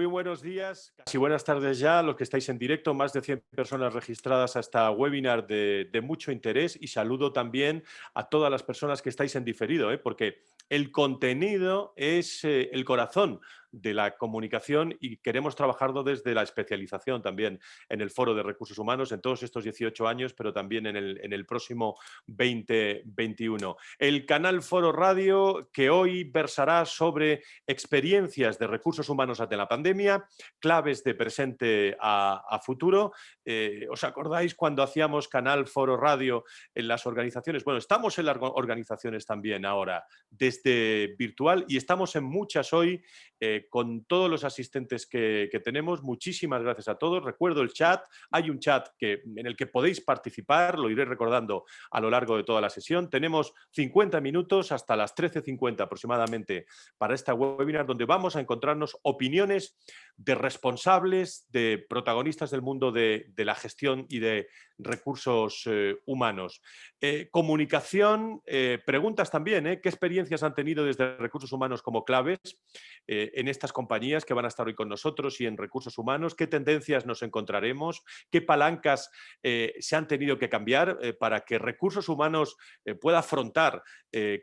Muy buenos días, casi buenas tardes ya, los que estáis en directo, más de 100 personas registradas a esta webinar de mucho interés, y saludo también a todas las personas que estáis en diferido, porque el contenido es el corazón de la comunicación y queremos trabajarlo desde la especialización también en el Foro de Recursos Humanos en todos estos 18 años, pero también en el próximo 2021. El canal Foro Radio, que hoy versará sobre experiencias de recursos humanos ante la pandemia, claves de presente a futuro. ¿Os acordáis cuando hacíamos canal Foro Radio en las organizaciones? Bueno, estamos en las organizaciones también ahora desde virtual y estamos en muchas hoy con todos los asistentes que tenemos. Muchísimas gracias a todos. Recuerdo el chat. Hay un chat en el que podéis participar, lo iré recordando a lo largo de toda la sesión. Tenemos 50 minutos hasta las 13:50 aproximadamente para esta webinar, donde vamos a encontrarnos opiniones de responsables, de protagonistas del mundo de la gestión y de recursos humanos. Comunicación, preguntas también, ¿qué experiencias han tenido desde recursos humanos como claves en estas compañías que van a estar hoy con nosotros y en recursos humanos? ¿Qué tendencias nos encontraremos? ¿Qué palancas se han tenido que cambiar para que recursos humanos pueda afrontar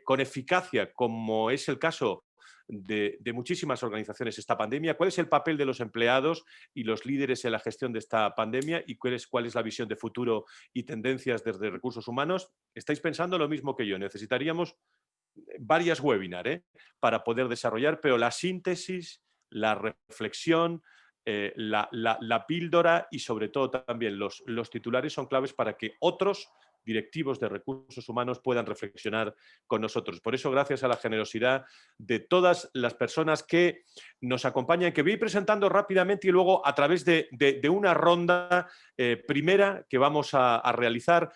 con eficacia, como es el caso de muchísimas organizaciones, esta pandemia? ¿Cuál es el papel de los empleados y los líderes en la gestión de esta pandemia? ¿Y cuál es la visión de futuro y tendencias desde recursos humanos? ¿Estáis pensando lo mismo que yo? Necesitaríamos varias webinars para poder desarrollar, pero la síntesis, la reflexión, la píldora y sobre todo también los titulares son claves para que otros directivos de recursos humanos puedan reflexionar con nosotros. Por eso, gracias a la generosidad de todas las personas que nos acompañan, que voy presentando rápidamente y luego a través de una ronda primera que vamos a realizar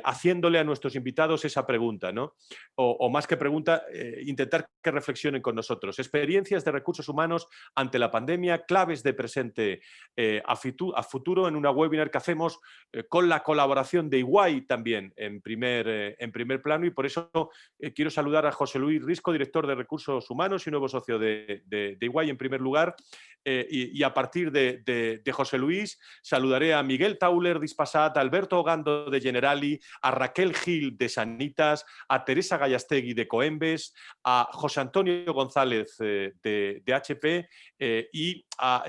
haciéndole a nuestros invitados esa pregunta, ¿no? O más que pregunta, intentar que reflexionen con nosotros. Experiencias de recursos humanos ante la pandemia, claves de presente a futuro, en una webinar que hacemos con la colaboración de EY también en primer plano, y por eso quiero saludar a José Luis Risco, director de Recursos Humanos y nuevo socio de EY en primer lugar, y a partir de José Luis saludaré a Miguel Tauler d'Ispasat, a Alberto Ogando de Generali, a Raquel Gil de Sanitas, a Teresa Gallastegui de Coembes, a José Antonio González de HP y a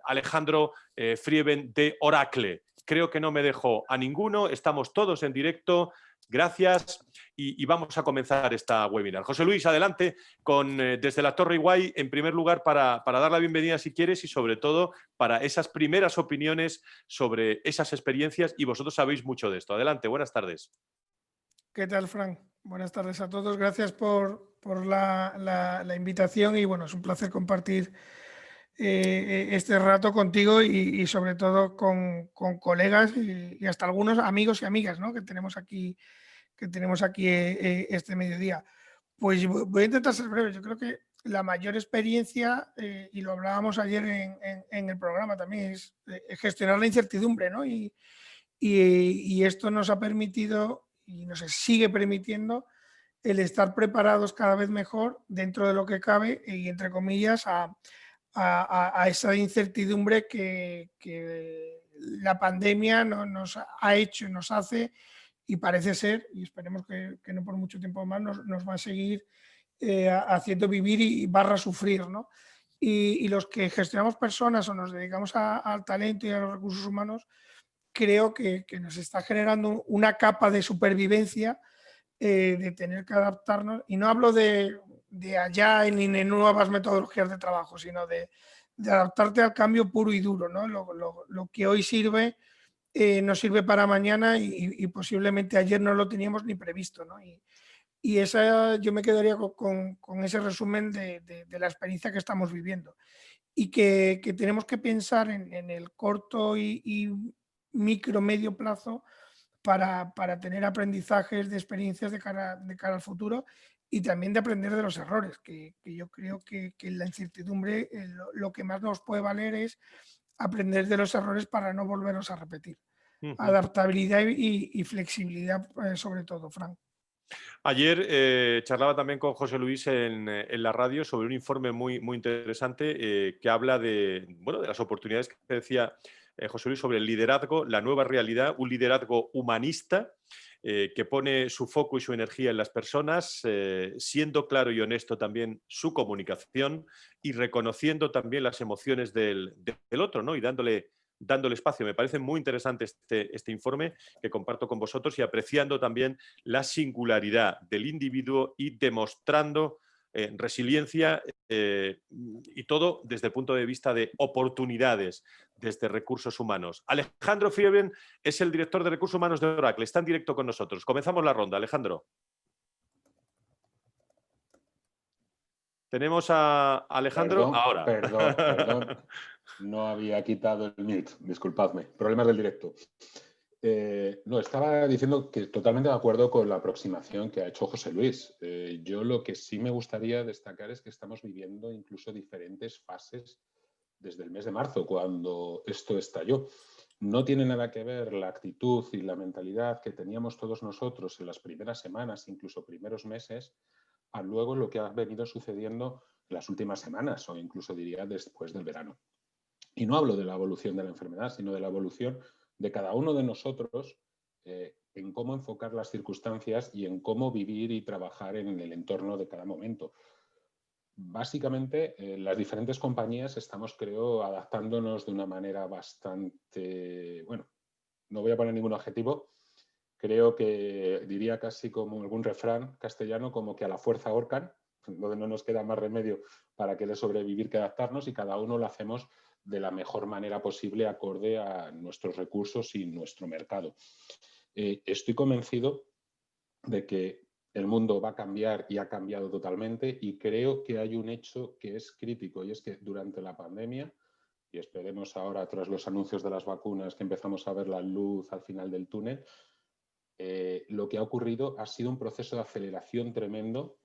Alejandro Frieben de Oracle. Creo que no me dejo a ninguno, estamos todos en directo. Gracias y vamos a comenzar esta webinar. José Luis, adelante desde la Torre Iguay, en primer lugar para dar la bienvenida si quieres y sobre todo para esas primeras opiniones sobre esas experiencias, y vosotros sabéis mucho de esto. Adelante, buenas tardes. ¿Qué tal, Fran? Buenas tardes a todos. Gracias por la invitación y bueno, es un placer compartir este rato contigo y sobre todo con colegas y hasta algunos amigos y amigas, ¿no? que tenemos aquí este mediodía. Pues voy a intentar ser breve. Yo creo que la mayor experiencia, y lo hablábamos ayer en el programa también, es gestionar la incertidumbre, ¿no? Y esto nos ha permitido y nos sigue permitiendo el estar preparados cada vez mejor dentro de lo que cabe y entre comillas a esa incertidumbre que la pandemia nos ha hecho y nos hace, y parece ser, y esperemos que no por mucho tiempo más, nos va a seguir haciendo vivir y barra sufrir, ¿no? Y los que gestionamos personas o nos dedicamos al talento y a los recursos humanos, creo que nos está generando una capa de supervivencia, de tener que adaptarnos, y no hablo de allá ni de nuevas metodologías de trabajo, sino de adaptarte al cambio puro y duro, ¿no? Lo que hoy sirve no sirve para mañana y posiblemente ayer no lo teníamos ni previsto, ¿no? Y yo me quedaría con ese resumen de la experiencia que estamos viviendo y que tenemos que pensar en el corto y micro medio plazo para tener aprendizajes de experiencias de cara al futuro y también de aprender de los errores, que yo creo que la incertidumbre lo que más nos puede valer es aprender de los errores para no volverlos a repetir. Adaptabilidad y flexibilidad sobre todo, Frank. Ayer charlaba también con José Luis en la radio sobre un informe muy interesante que habla de, bueno, de las oportunidades que decía José Luis sobre el liderazgo, la nueva realidad, un liderazgo humanista que pone su foco y su energía en las personas, siendo claro y honesto también su comunicación y reconociendo también las emociones del otro, ¿no? Y dándole espacio. Me parece muy interesante este informe que comparto con vosotros y apreciando también la singularidad del individuo y demostrando resiliencia y todo desde el punto de vista de oportunidades desde recursos humanos. Alejandro Frieben es el director de recursos humanos de Oracle, está en directo con nosotros. Comenzamos la ronda, Alejandro. Tenemos a Alejandro Perdón, ahora. perdón. No había quitado el mute, disculpadme. Problemas del directo. No, estaba diciendo que totalmente de acuerdo con la aproximación que ha hecho José Luis. Yo lo que sí me gustaría destacar es que estamos viviendo incluso diferentes fases desde el mes de marzo, cuando esto estalló. No tiene nada que ver la actitud y la mentalidad que teníamos todos nosotros en las primeras semanas, incluso primeros meses, a luego lo que ha venido sucediendo en las últimas semanas o incluso diría después del verano. Y no hablo de la evolución de la enfermedad, sino de la evolución de cada uno de nosotros en cómo enfocar las circunstancias y en cómo vivir y trabajar en el entorno de cada momento. Básicamente, las diferentes compañías estamos, creo, adaptándonos de una manera bastante, bueno, no voy a poner ningún adjetivo, creo que diría casi como algún refrán castellano, como que a la fuerza ahorcan, donde no nos queda más remedio para querer sobrevivir que adaptarnos y cada uno lo hacemos de la mejor manera posible acorde a nuestros recursos y nuestro mercado. Estoy convencido de que el mundo va a cambiar y ha cambiado totalmente y creo que hay un hecho que es crítico y es que durante la pandemia, y esperemos ahora tras los anuncios de las vacunas que empezamos a ver la luz al final del túnel, lo que ha ocurrido ha sido un proceso de aceleración tremendo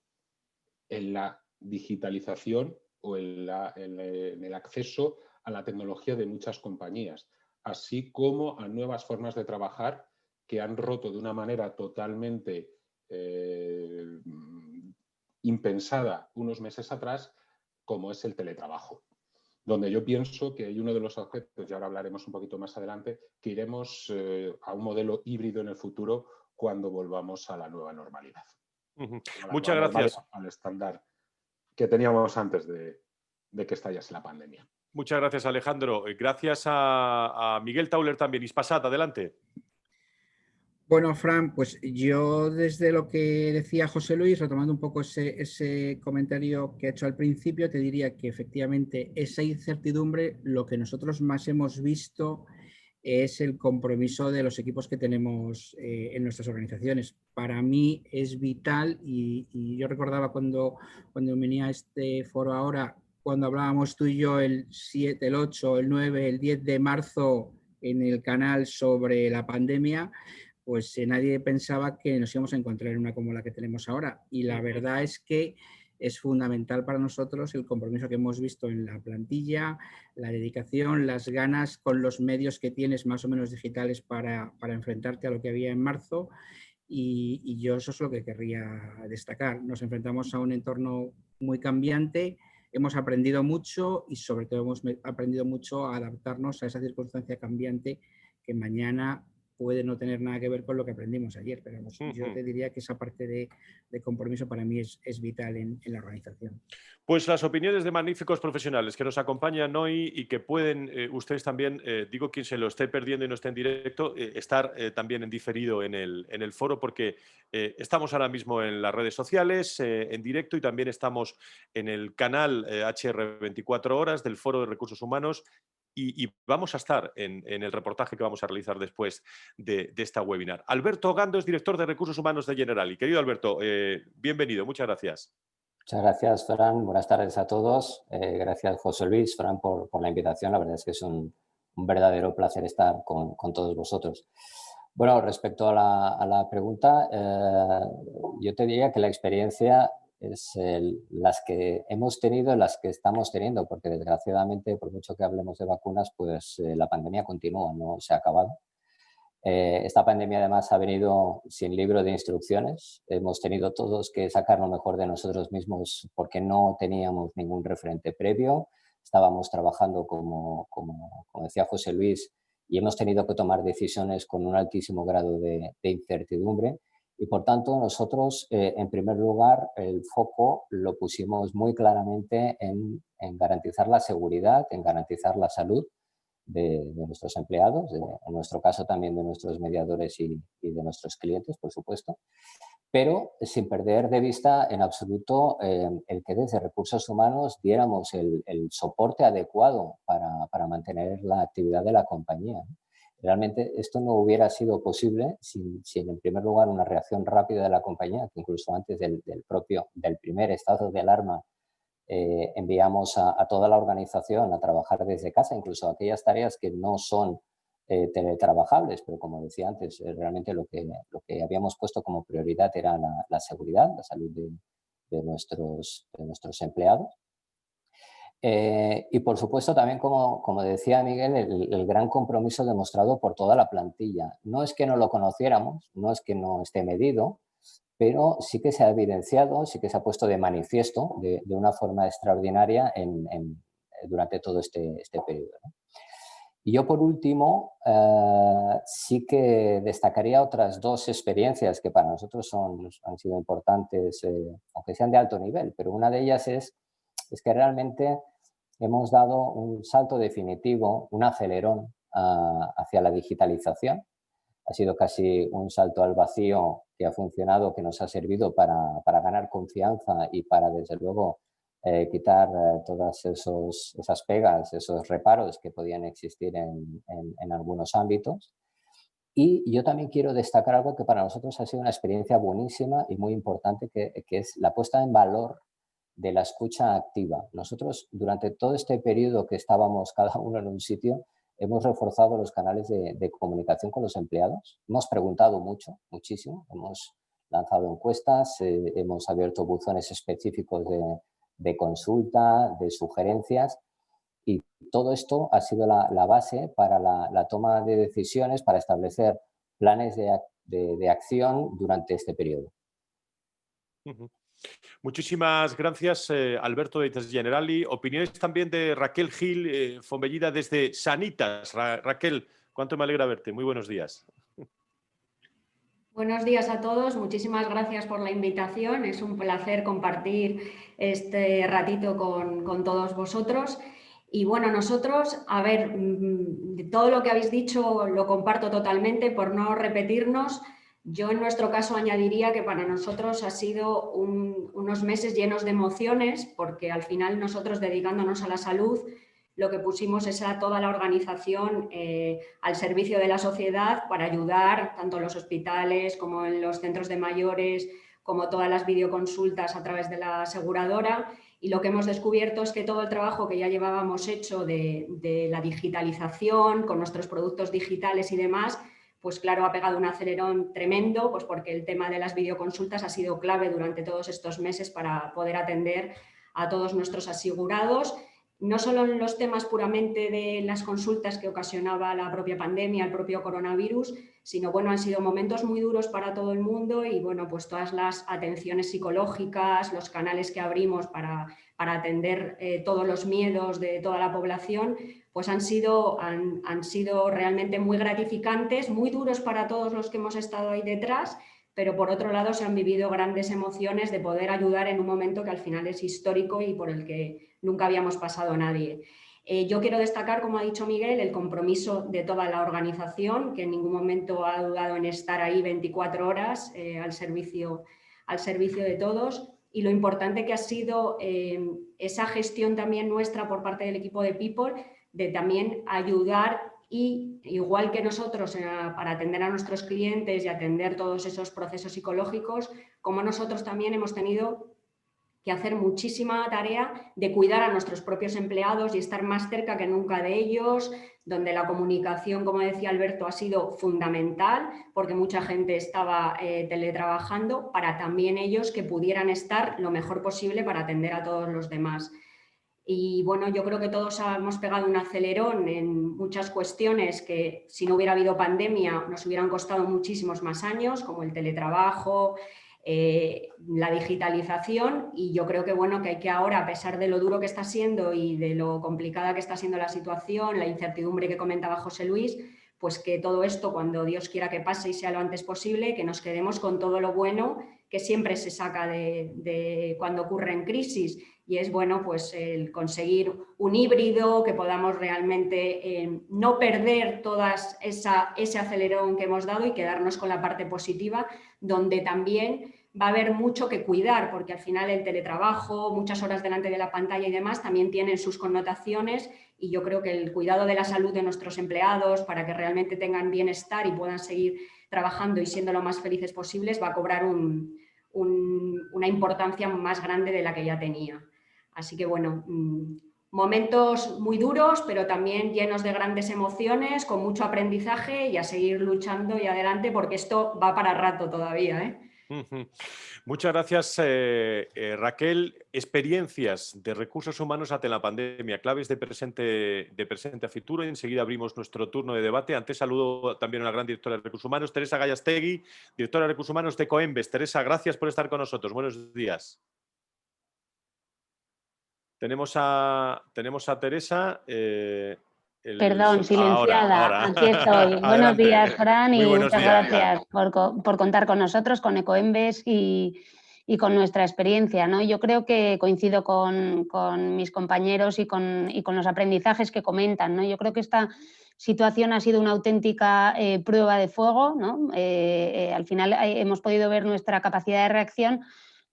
en la digitalización o en el acceso a la tecnología de muchas compañías, así como a nuevas formas de trabajar que han roto de una manera totalmente impensada unos meses atrás, como es el teletrabajo. Donde yo pienso que hay uno de los aspectos, y ahora hablaremos un poquito más adelante, que iremos a un modelo híbrido en el futuro cuando volvamos a la nueva normalidad. Muchas gracias. Al estándar que teníamos antes de que estallase la pandemia. Muchas gracias, Alejandro. Gracias a Miguel Tauler también. Ispasat, adelante. Bueno, Fran, pues yo desde lo que decía José Luis, retomando un poco ese comentario que ha hecho al principio, te diría que efectivamente esa incertidumbre, lo que nosotros más hemos visto es el compromiso de los equipos que tenemos en nuestras organizaciones. Para mí es vital y yo recordaba cuando venía a este foro ahora, cuando hablábamos tú y yo el 7, el 8, el 9, el 10 de marzo en el canal sobre la pandemia, pues nadie pensaba que nos íbamos a encontrar en una como la que tenemos ahora. Y la verdad es que es fundamental para nosotros el compromiso que hemos visto en la plantilla, la dedicación, las ganas con los medios que tienes más o menos digitales para enfrentarte a lo que había en marzo. Y yo eso es lo que querría destacar. Nos enfrentamos a un entorno muy cambiante, hemos aprendido mucho y sobre todo hemos aprendido mucho a adaptarnos a esa circunstancia cambiante que mañana puede no tener nada que ver con lo que aprendimos ayer, pero yo te diría que esa parte de compromiso para mí es vital en la organización. Pues las opiniones de magníficos profesionales que nos acompañan hoy y que pueden ustedes también, digo quien se lo esté perdiendo y no esté en directo, estar también en diferido en el foro porque estamos ahora mismo en las redes sociales, en directo y también estamos en el canal HR 24 horas del Foro de Recursos Humanos. Y vamos a estar en el reportaje que vamos a realizar después de esta webinar. Alberto Gando es director de Recursos Humanos de Generali. Querido Alberto, bienvenido, muchas gracias. Muchas gracias, Fran. Buenas tardes a todos. Gracias, José Luis, Fran, por la invitación. La verdad es que es un verdadero placer estar con todos vosotros. Bueno, respecto a la pregunta, yo te diría que la experiencia es las que hemos tenido y las que estamos teniendo, porque desgraciadamente, por mucho que hablemos de vacunas, pues la pandemia continúa, no se ha acabado. Esta pandemia además ha venido sin libro de instrucciones. Hemos tenido todos que sacar lo mejor de nosotros mismos porque no teníamos ningún referente previo. Estábamos trabajando, como decía José Luis, y hemos tenido que tomar decisiones con un altísimo grado de incertidumbre. Y por tanto, nosotros, en primer lugar, el foco lo pusimos muy claramente en garantizar la seguridad, en garantizar la salud de nuestros empleados, en nuestro caso también de nuestros mediadores y de nuestros clientes, por supuesto, pero sin perder de vista en absoluto el que desde Recursos Humanos diéramos el soporte adecuado para mantener la actividad de la compañía. Realmente esto no hubiera sido posible sin en primer lugar una reacción rápida de la compañía, que incluso antes del primer estado de alarma enviamos a toda la organización a trabajar desde casa, incluso aquellas tareas que no son teletrabajables, pero como decía antes, realmente lo que habíamos puesto como prioridad era la seguridad, la salud de nuestros empleados. Y por supuesto también, como decía Miguel, el gran compromiso demostrado por toda la plantilla. No es que no lo conociéramos, no es que no esté medido, pero sí que se ha evidenciado, sí que se ha puesto de manifiesto de una forma extraordinaria durante todo este periodo, ¿no? Y yo, por último, sí que destacaría otras dos experiencias que para nosotros han sido importantes, aunque sean de alto nivel, pero una de ellas es que realmente hemos dado un salto definitivo, un acelerón hacia la digitalización. Ha sido casi un salto al vacío que ha funcionado, que nos ha servido para ganar confianza y para, desde luego, quitar todas esas pegas, esos reparos que podían existir en algunos ámbitos. Y yo también quiero destacar algo que para nosotros ha sido una experiencia buenísima y muy importante, que es la puesta en valor de la escucha activa. Nosotros, durante todo este periodo que estábamos cada uno en un sitio, hemos reforzado los canales de comunicación con los empleados. Hemos preguntado muchísimo. Hemos lanzado encuestas, hemos abierto buzones específicos de consulta, de sugerencias. Y todo esto ha sido la base para la toma de decisiones, para establecer planes de acción durante este periodo. Muchísimas gracias, Alberto de Itas Generali. Opiniones también de Raquel Gil, Fombellida desde Sanitas. Raquel, cuánto me alegra verte. Muy buenos días. Buenos días a todos. Muchísimas gracias por la invitación. Es un placer compartir este ratito con todos vosotros. Y bueno, nosotros, a ver, todo lo que habéis dicho lo comparto totalmente. Por no repetirnos, yo en nuestro caso añadiría que para nosotros ha sido unos meses llenos de emociones, porque al final nosotros, dedicándonos a la salud, lo que pusimos es a toda la organización al servicio de la sociedad para ayudar tanto en los hospitales como en los centros de mayores, como todas las videoconsultas a través de la aseguradora. Y lo que hemos descubierto es que todo el trabajo que ya llevábamos hecho de la digitalización, con nuestros productos digitales y demás, pues claro, ha pegado un acelerón tremendo, pues porque el tema de las videoconsultas ha sido clave durante todos estos meses para poder atender a todos nuestros asegurados, no solo en los temas puramente de las consultas que ocasionaba la propia pandemia, el propio coronavirus, sino bueno, han sido momentos muy duros para todo el mundo y bueno, pues todas las atenciones psicológicas, los canales que abrimos para atender todos los miedos de toda la población, pues han sido realmente muy gratificantes, muy duros para todos los que hemos estado ahí detrás, pero por otro lado se han vivido grandes emociones de poder ayudar en un momento que al final es histórico y por el que nunca habíamos pasado nadie. Yo quiero destacar, como ha dicho Miguel, el compromiso de toda la organización, que en ningún momento ha dudado en estar ahí 24 horas al servicio de todos, y lo importante que ha sido esa gestión también nuestra por parte del equipo de People, de también ayudar y, igual que nosotros, para atender a nuestros clientes y atender todos esos procesos psicológicos, como nosotros también hemos tenido que hacer muchísima tarea de cuidar a nuestros propios empleados y estar más cerca que nunca de ellos, donde la comunicación, como decía Alberto, ha sido fundamental porque mucha gente estaba teletrabajando, para también ellos que pudieran estar lo mejor posible para atender a todos los demás. Y bueno, yo creo que todos hemos pegado un acelerón en muchas cuestiones que si no hubiera habido pandemia nos hubieran costado muchísimos más años, como el teletrabajo, la digitalización, y yo creo que bueno, que hay que ahora, a pesar de lo duro que está siendo y de lo complicada que está siendo la situación, la incertidumbre que comentaba José Luis, pues que todo esto, cuando Dios quiera que pase y sea lo antes posible, que nos quedemos con todo lo bueno que siempre se saca de cuando ocurren crisis, y es bueno pues el conseguir un híbrido, que podamos realmente no perder ese acelerón que hemos dado y quedarnos con la parte positiva, donde también va a haber mucho que cuidar, porque al final el teletrabajo, muchas horas delante de la pantalla y demás también tienen sus connotaciones, y yo creo que el cuidado de la salud de nuestros empleados para que realmente tengan bienestar y puedan seguir trabajando y siendo lo más felices posibles va a cobrar una importancia más grande de la que ya tenía. Así que bueno, momentos muy duros, pero también llenos de grandes emociones, con mucho aprendizaje, y a seguir luchando y adelante, porque esto va para rato todavía, ¿eh? Muchas gracias, Raquel. Experiencias de recursos humanos ante la pandemia, claves de presente a futuro. Y enseguida abrimos nuestro turno de debate. Antes saludo también a la gran directora de recursos humanos, Teresa Gallastegui, directora de recursos humanos de Ecoembes. Teresa, gracias por estar con nosotros. Buenos días. Tenemos a Teresa. Perdón, silenciada. Ahora. Aquí estoy. Buenos días, Fran, y muchas gracias por contar con nosotros, con Ecoembes y con nuestra experiencia, ¿no? Yo creo que coincido con mis compañeros y con los aprendizajes que comentan, ¿no? Yo creo que esta situación ha sido una auténtica prueba de fuego, ¿no? Al final hemos podido ver nuestra capacidad de reacción,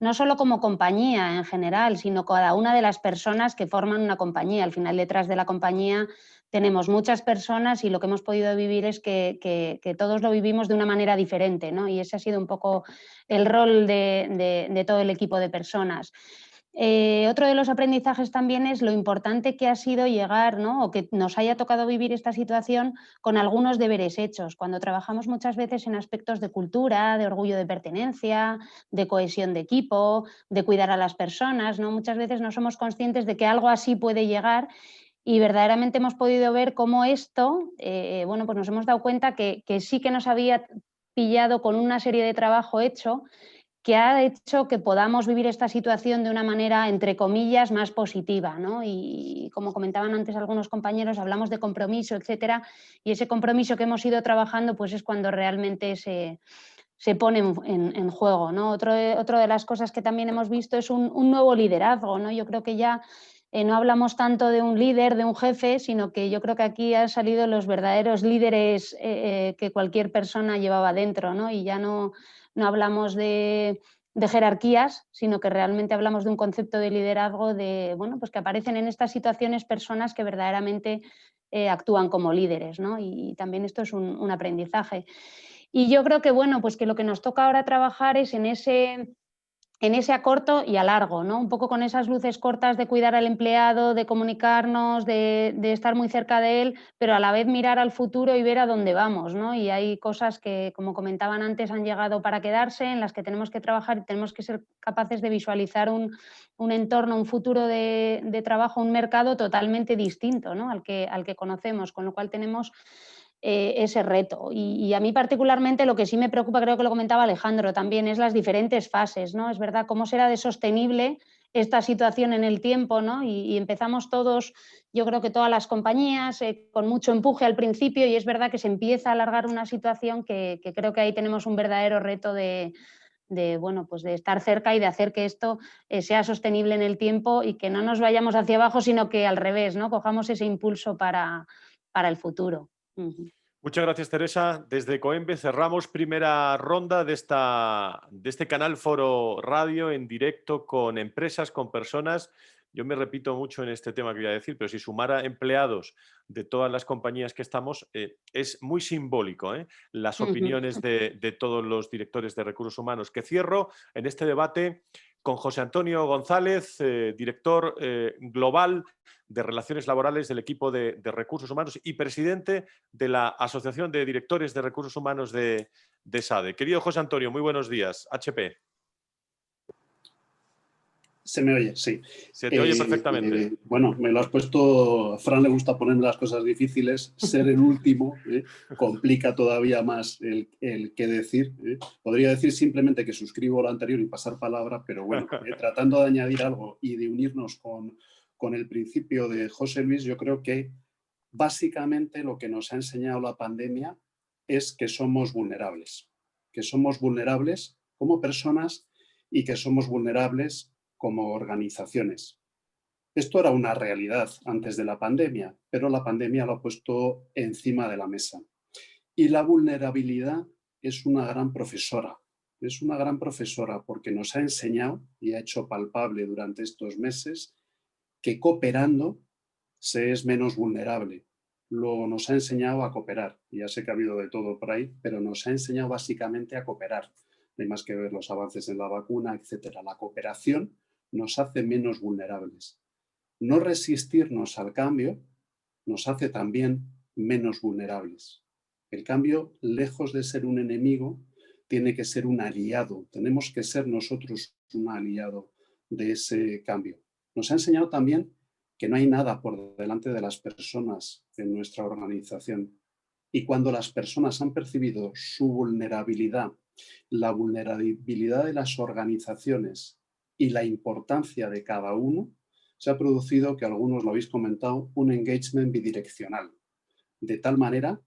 no solo como compañía en general, sino cada una de las personas que forman una compañía. Al final, detrás de la compañía tenemos muchas personas, y lo que hemos podido vivir es que todos lo vivimos de una manera diferente, ¿no? Y ese ha sido un poco el rol de todo el equipo de personas. Otro de los aprendizajes también es lo importante que ha sido llegar, ¿no? O que nos haya tocado vivir esta situación con algunos deberes hechos. Cuando trabajamos muchas veces en aspectos de cultura, de orgullo de pertenencia, de cohesión de equipo, de cuidar a las personas, ¿no? Muchas veces no somos conscientes de que algo así puede llegar, y verdaderamente hemos podido ver cómo esto, bueno, pues nos hemos dado cuenta que sí que nos había pillado con una serie de trabajo hecho, que ha hecho que podamos vivir esta situación de una manera, entre comillas, más positiva, ¿no? Y como comentaban antes algunos compañeros, hablamos de compromiso, etcétera, y ese compromiso que hemos ido trabajando pues es cuando realmente se pone en juego, ¿no? Otro de las cosas que también hemos visto es un nuevo liderazgo, ¿no? Yo creo que ya no hablamos tanto de un líder, de un jefe, sino que yo creo que aquí han salido los verdaderos líderes que cualquier persona llevaba dentro, ¿no? Y ya no hablamos de jerarquías, sino que realmente hablamos de un concepto de liderazgo, bueno, pues que aparecen en estas situaciones personas que verdaderamente actúan como líderes, ¿no? Y también esto es un aprendizaje. Y yo creo que, bueno, pues que lo que nos toca ahora trabajar es en ese a corto y a largo, ¿no? Un poco con esas luces cortas de cuidar al empleado, de comunicarnos, de estar muy cerca de él, pero a la vez mirar al futuro y ver a dónde vamos, ¿no? Y hay cosas que, como comentaban antes, han llegado para quedarse, en las que tenemos que trabajar, y tenemos que ser capaces de visualizar un entorno, un futuro de trabajo, un mercado totalmente distinto, ¿no? al que conocemos, con lo cual tenemos ese reto. Y a mí particularmente lo que sí me preocupa, creo que lo comentaba Alejandro también, es las diferentes fases, ¿no? Es verdad, cómo será de sostenible esta situación en el tiempo, ¿no? Y empezamos todos, yo creo que todas las compañías, con mucho empuje al principio, y es verdad que se empieza a alargar una situación que creo que ahí tenemos un verdadero reto bueno, pues de estar cerca y de hacer que esto sea sostenible en el tiempo, y que no nos vayamos hacia abajo, sino que al revés, ¿no? Cojamos ese impulso para el futuro. Muchas gracias, Teresa. Desde Ecoembes cerramos primera ronda de este canal Foro Radio en directo con empresas, con personas. Yo me repito mucho en este tema que voy a decir, pero si sumara empleados de todas las compañías que estamos, es muy simbólico, las opiniones de todos los directores de recursos humanos. Que cierro en este debate con José Antonio González, director global de Relaciones Laborales del equipo de Recursos Humanos y presidente de la Asociación de Directores de Recursos Humanos de SADE. Querido José Antonio, muy buenos días. HP. Se me oye, sí. Se te oye perfectamente. Bueno, me lo has puesto, a Fran le gusta ponerme las cosas difíciles, ser el último complica todavía más el qué decir. Podría decir simplemente que suscribo lo anterior y pasar palabra, pero bueno, tratando de añadir algo y de unirnos con el principio de José Luis, yo creo que básicamente lo que nos ha enseñado la pandemia es que somos vulnerables como personas y que somos vulnerables como organizaciones. Esto era una realidad antes de la pandemia, pero la pandemia lo ha puesto encima de la mesa. Y la vulnerabilidad es una gran profesora. Es una gran profesora porque nos ha enseñado y ha hecho palpable durante estos meses que cooperando se es menos vulnerable. Nos ha enseñado a cooperar. Ya sé que ha habido de todo por ahí, pero nos ha enseñado básicamente a cooperar. No hay más que ver los avances en la vacuna, etc. La cooperación nos hace menos vulnerables. No resistirnos al cambio nos hace también menos vulnerables. El cambio, lejos de ser un enemigo, tiene que ser un aliado. Tenemos que ser nosotros un aliado de ese cambio. Nos ha enseñado también que no hay nada por delante de las personas en nuestra organización. Y cuando las personas han percibido su vulnerabilidad, la vulnerabilidad de las organizaciones y la importancia de cada uno, se ha producido, que algunos lo habéis comentado, un engagement bidireccional. De tal manera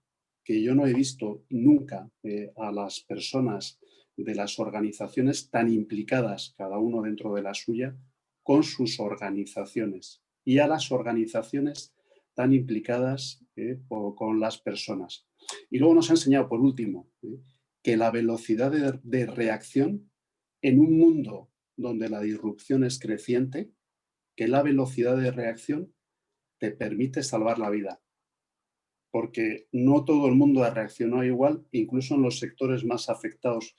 que yo no he visto nunca a las personas de las organizaciones tan implicadas, cada uno dentro de la suya, con sus organizaciones, y a las organizaciones tan implicadas con las personas. Y luego nos ha enseñado, por último, que la velocidad de reacción en un mundo donde la disrupción es creciente, que la velocidad de reacción te permite salvar la vida. Porque no todo el mundo ha reaccionado igual, incluso en los sectores más afectados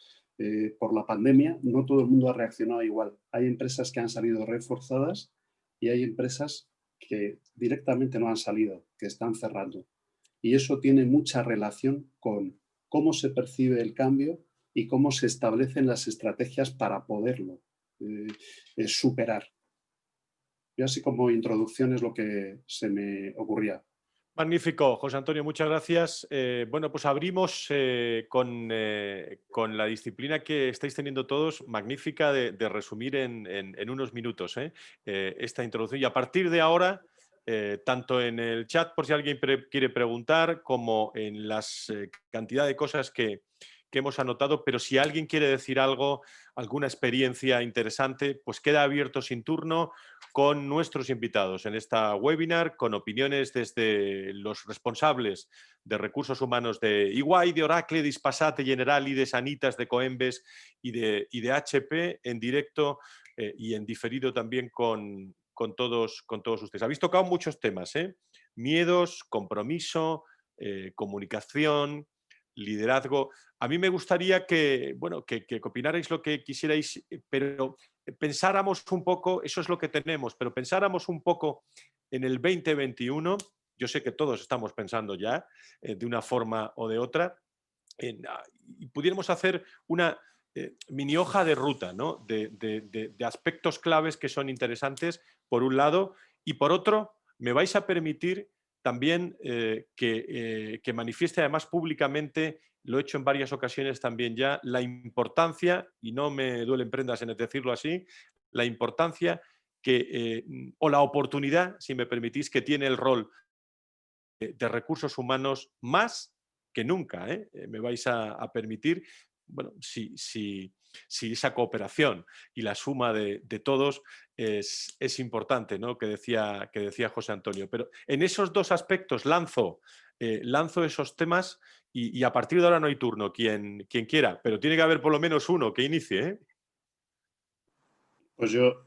por la pandemia, no todo el mundo ha reaccionado igual. Hay empresas que han salido reforzadas y hay empresas que directamente no han salido, que están cerrando. Y eso tiene mucha relación con cómo se percibe el cambio y cómo se establecen las estrategias para poderlo superar. Yo así como introducción es lo que se me ocurría. Magnífico, José Antonio, muchas gracias. Bueno, pues abrimos con la disciplina que estáis teniendo todos, magnífica de resumir en unos minutos esta introducción. Y a partir de ahora, tanto en el chat, por si alguien quiere preguntar, como en las cantidad de cosas que hemos anotado, pero si alguien quiere decir algo, alguna experiencia interesante, pues queda abierto sin turno con nuestros invitados en esta webinar, con opiniones desde los responsables de recursos humanos de EY, de Oracle, de Ispasate, Generali, de Sanitas, de Coembes y de HP en directo y en diferido también con todos ustedes. Habéis tocado muchos temas, miedos, compromiso, comunicación, liderazgo. A mí me gustaría que opinarais lo que quisierais, pero pensáramos un poco, eso es lo que tenemos, pero pensáramos un poco en el 2021. Yo sé que todos estamos pensando ya de una forma o de otra, y pudiéramos hacer una mini hoja de ruta, ¿no? de aspectos claves que son interesantes, por un lado, y por otro, me vais a permitir también que manifieste además públicamente, lo he hecho en varias ocasiones también ya, la importancia, y no me duelen prendas en decirlo así, la importancia o la oportunidad, si me permitís, que tiene el rol de recursos humanos más que nunca, me vais a permitir, bueno, si esa cooperación y la suma de todos es importante, ¿no? que decía José Antonio. Pero en esos dos aspectos lanzo esos temas y a partir de ahora no hay turno, quien quiera, pero tiene que haber por lo menos uno que inicie, ¿eh? Pues yo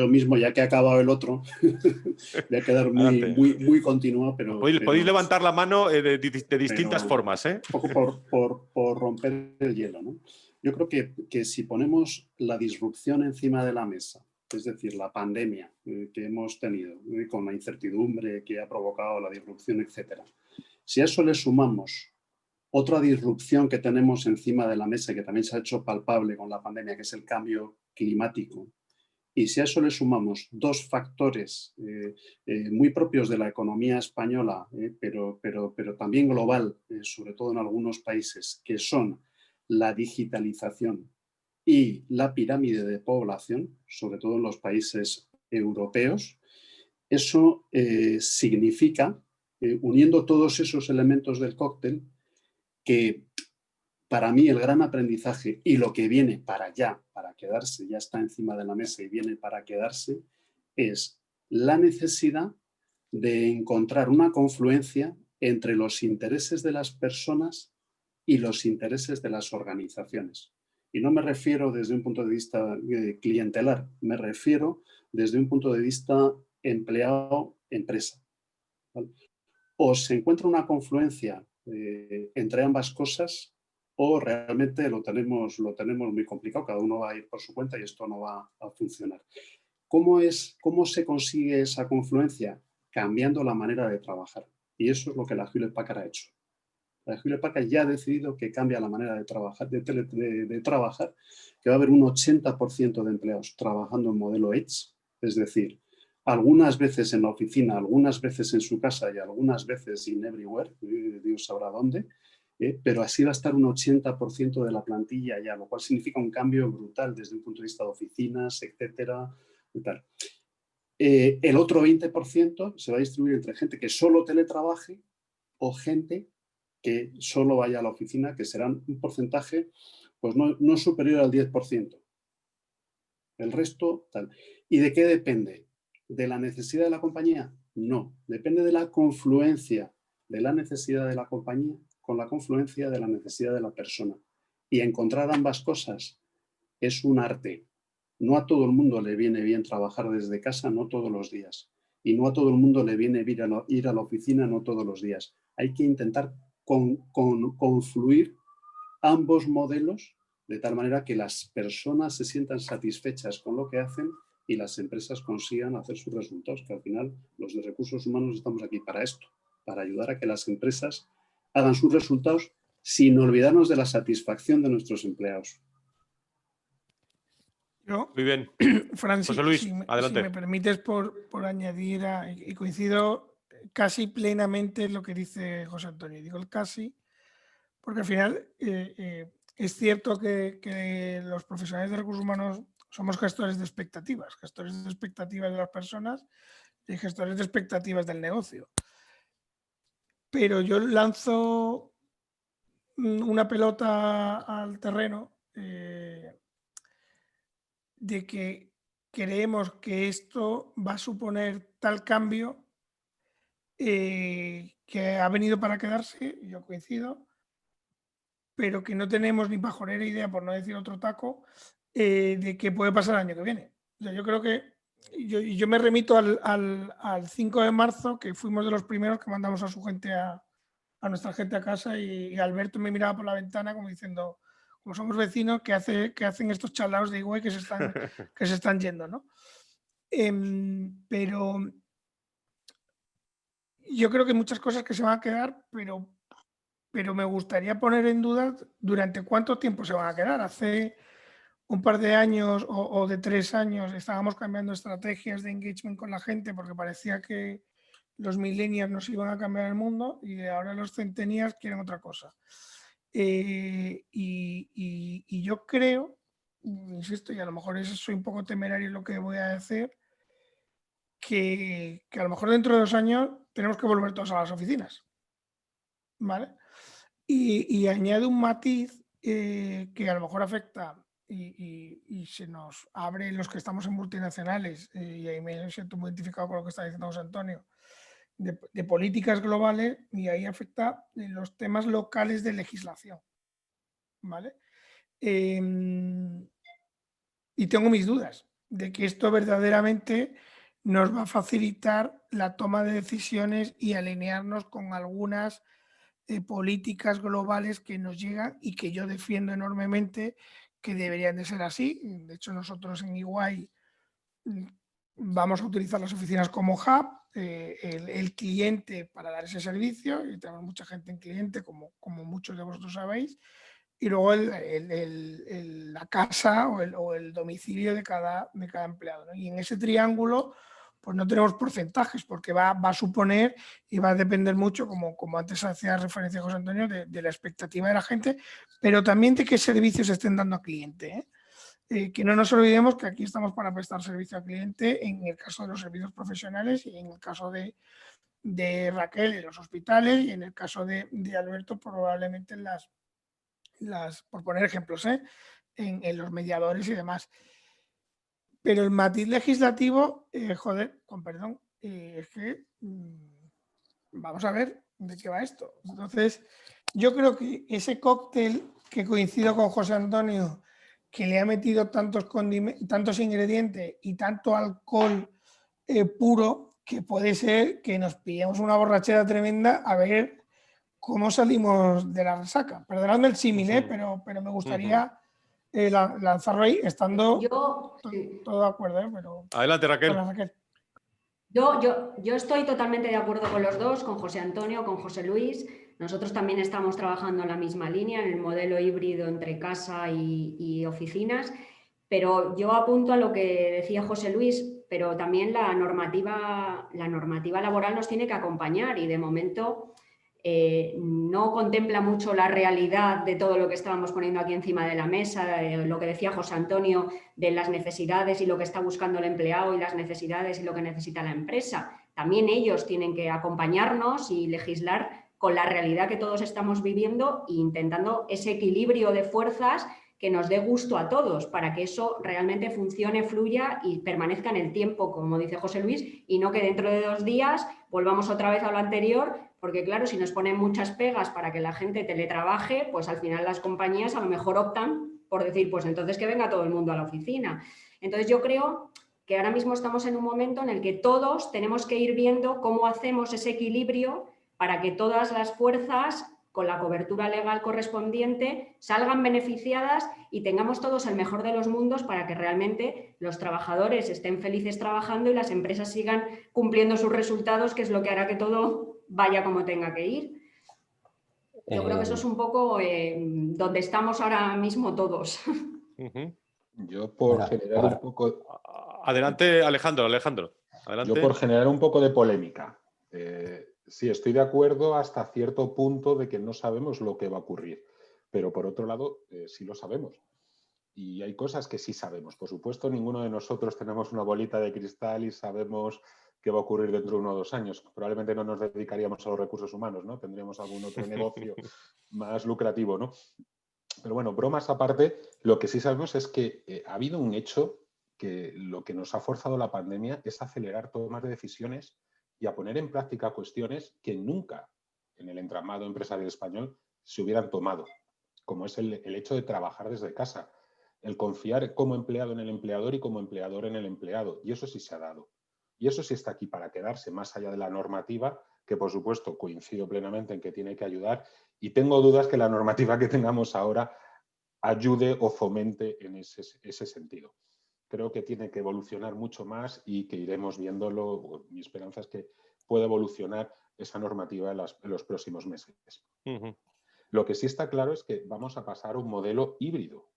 mismo, ya que ha acabado el otro, voy a quedar muy continuo, pero... Podéis levantar la mano de distintas formas, ¿eh? Un poco por romper el hielo, ¿no? Yo creo que si ponemos la disrupción encima de la mesa, es decir, la pandemia que hemos tenido, con la incertidumbre que ha provocado la disrupción, etc. Si a eso le sumamos otra disrupción que tenemos encima de la mesa, que también se ha hecho palpable con la pandemia, que es el cambio climático, Y si a eso le sumamos dos factores muy propios de la economía española, pero también global, sobre todo en algunos países, que son la digitalización y la pirámide de población, sobre todo en los países europeos, eso significa, uniendo todos esos elementos del cóctel, que para mí el gran aprendizaje y lo que viene para allá, para quedarse, ya está encima de la mesa y viene para quedarse, es la necesidad de encontrar una confluencia entre los intereses de las personas y los intereses de las organizaciones. Y no me refiero desde un punto de vista clientelar, me refiero desde un punto de vista empleado-empresa. ¿Vale? O se encuentra una confluencia entre ambas cosas, o realmente lo tenemos muy complicado, cada uno va a ir por su cuenta y esto no va a funcionar. ¿Cómo se consigue esa confluencia? Cambiando la manera de trabajar. Y eso es lo que la Hewlett Packard ha hecho. La Hewlett Packard ya ha decidido que cambia la manera de trabajar, de trabajar, que va a haber un 80% de empleados trabajando en modelo Edge, es decir, algunas veces en la oficina, algunas veces en su casa y algunas veces in everywhere, Dios sabrá dónde, pero así va a estar un 80% de la plantilla ya, lo cual significa un cambio brutal desde un punto de vista de oficinas, etcétera, y tal. El otro 20% se va a distribuir entre gente que solo teletrabaje o gente que solo vaya a la oficina, que serán un porcentaje pues no superior al 10%. El resto, tal. ¿Y de qué depende? ¿De la necesidad de la compañía? No, depende de la confluencia de la necesidad de la compañía con la confluencia de la necesidad de la persona. Y encontrar ambas cosas es un arte. No a todo el mundo le viene bien trabajar desde casa, no todos los días. Y no a todo el mundo le viene bien ir a la oficina, no todos los días. Hay que intentar confluir ambos modelos de tal manera que las personas se sientan satisfechas con lo que hacen y las empresas consigan hacer sus resultados, que al final los de recursos humanos estamos aquí para esto, para ayudar a que las empresas hagan sus resultados sin olvidarnos de la satisfacción de nuestros empleados. Muy bien. Francis, José Luis, adelante. Si me permites por añadir, y coincido casi plenamente en lo que dice José Antonio. Digo el casi, porque al final es cierto que los profesionales de recursos humanos somos gestores de expectativas de las personas y gestores de expectativas del negocio. Pero yo lanzo una pelota al terreno de que creemos que esto va a suponer tal cambio que ha venido para quedarse, yo coincido, pero que no tenemos ni pajolera idea, por no decir otro taco, de qué puede pasar el año que viene. O sea, yo creo que yo me remito al 5 de marzo, que fuimos de los primeros que mandamos a su gente a nuestra gente a casa, y Alberto me miraba por la ventana como diciendo, como somos vecinos, ¿qué hacen estos chalaos de Higüey que se están yendo, ¿no? Pero yo creo que hay muchas cosas que se van a quedar, pero me gustaría poner en duda durante cuánto tiempo se van a quedar. Hace un par de años o de 3 años estábamos cambiando estrategias de engagement con la gente porque parecía que los millennials nos iban a cambiar el mundo y ahora los centennials quieren otra cosa. Y yo creo, insisto, y a lo mejor soy un poco temerario en lo que voy a decir, que a lo mejor dentro de 2 años tenemos que volver todos a las oficinas. ¿Vale? Y añade un matiz que a lo mejor afecta y se nos abre los que estamos en multinacionales, y ahí me siento muy identificado con lo que está diciendo José Antonio, de políticas globales, y ahí afecta los temas locales de legislación. ¿Vale? Y tengo mis dudas de que esto verdaderamente nos va a facilitar la toma de decisiones y alinearnos con algunas políticas globales que nos llegan y que yo defiendo enormemente que deberían de ser así. De hecho, nosotros en EY vamos a utilizar las oficinas como hub, el cliente para dar ese servicio, y tenemos mucha gente en cliente, como muchos de vosotros sabéis, y luego la casa o el domicilio de cada empleado, ¿no? Y en ese triángulo pues no tenemos porcentajes, porque va a suponer y va a depender mucho, como antes hacía referencia José Antonio, de la expectativa de la gente, pero también de qué servicios estén dando al cliente, ¿eh? Que no nos olvidemos que aquí estamos para prestar servicio al cliente en el caso de los servicios profesionales y en el caso de Raquel en los hospitales y en el caso de Alberto probablemente por poner ejemplos, en los mediadores y demás. Pero el matiz legislativo, con perdón, es que vamos a ver de qué va esto. Entonces, yo creo que ese cóctel, que coincido con José Antonio, que le ha metido tantos ingredientes y tanto alcohol puro, que puede ser que nos pillemos una borrachera tremenda a ver cómo salimos de la resaca. Perdonadme el símil, pero me gustaría lanzarlo ahí, estando todo de acuerdo. Pero, adelante, Raquel. Yo estoy totalmente de acuerdo con los dos, con José Antonio, con José Luis. Nosotros también estamos trabajando en la misma línea, en el modelo híbrido entre casa y oficinas, pero yo apunto a lo que decía José Luis, pero también la normativa laboral nos tiene que acompañar y de momento no contempla mucho la realidad de todo lo que estábamos poniendo aquí encima de la mesa, lo que decía José Antonio de las necesidades y lo que está buscando el empleado y las necesidades y lo que necesita la empresa. También ellos tienen que acompañarnos y legislar con la realidad que todos estamos viviendo e intentando ese equilibrio de fuerzas que nos dé gusto a todos para que eso realmente funcione, fluya y permanezca en el tiempo, como dice José Luis, y no que dentro de 2 días volvamos otra vez a lo anterior, porque claro, si nos ponen muchas pegas para que la gente teletrabaje, pues al final las compañías a lo mejor optan por decir, pues entonces que venga todo el mundo a la oficina. Entonces yo creo que ahora mismo estamos en un momento en el que todos tenemos que ir viendo cómo hacemos ese equilibrio para que todas las fuerzas con la cobertura legal correspondiente salgan beneficiadas y tengamos todos el mejor de los mundos para que realmente los trabajadores estén felices trabajando y las empresas sigan cumpliendo sus resultados, que es lo que hará que todo vaya como tenga que ir. Yo creo que eso es un poco donde estamos ahora mismo todos. Yo por generar un poco... Adelante, Alejandro. Adelante. Yo por generar un poco de polémica. Sí, estoy de acuerdo hasta cierto punto de que no sabemos lo que va a ocurrir, pero por otro lado sí lo sabemos. Y hay cosas que sí sabemos. Por supuesto, ninguno de nosotros tenemos una bolita de cristal y sabemos qué va a ocurrir dentro de 1 o 2 años. Probablemente no nos dedicaríamos a los recursos humanos, ¿no? Tendríamos algún otro negocio más lucrativo, ¿no? Pero bueno, bromas aparte, lo que sí sabemos es que ha habido un hecho que lo que nos ha forzado la pandemia es acelerar tomas de decisiones y a poner en práctica cuestiones que nunca en el entramado empresarial español se hubieran tomado, como es el hecho de trabajar desde casa, el confiar como empleado en el empleador y como empleador en el empleado. Y eso sí se ha dado. Y eso sí está aquí para quedarse, más allá de la normativa, que por supuesto coincido plenamente en que tiene que ayudar. Y tengo dudas que la normativa que tengamos ahora ayude o fomente en ese sentido. Creo que tiene que evolucionar mucho más y que iremos viéndolo. Mi esperanza es que pueda evolucionar esa normativa en los próximos meses. Lo que sí está claro es que vamos a pasar a un modelo híbrido.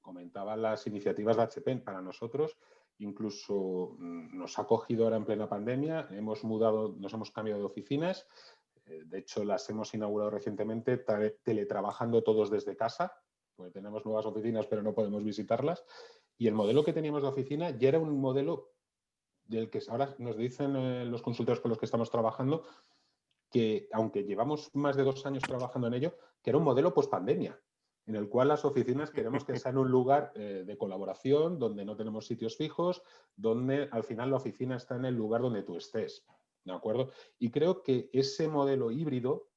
Comentaban las iniciativas de HP. Para nosotros, incluso nos ha cogido ahora en plena pandemia, nos hemos cambiado de oficinas. De hecho, las hemos inaugurado recientemente teletrabajando todos desde casa, porque tenemos nuevas oficinas pero no podemos visitarlas. Y el modelo que teníamos de oficina ya era un modelo del que ahora nos dicen los consultores con los que estamos trabajando que, aunque llevamos más de 2 años trabajando en ello, que era un modelo post-pandemia, en el cual las oficinas queremos que sean un lugar de colaboración, donde no tenemos sitios fijos, donde al final la oficina está en el lugar donde tú estés, ¿de acuerdo? Y creo que ese modelo híbrido,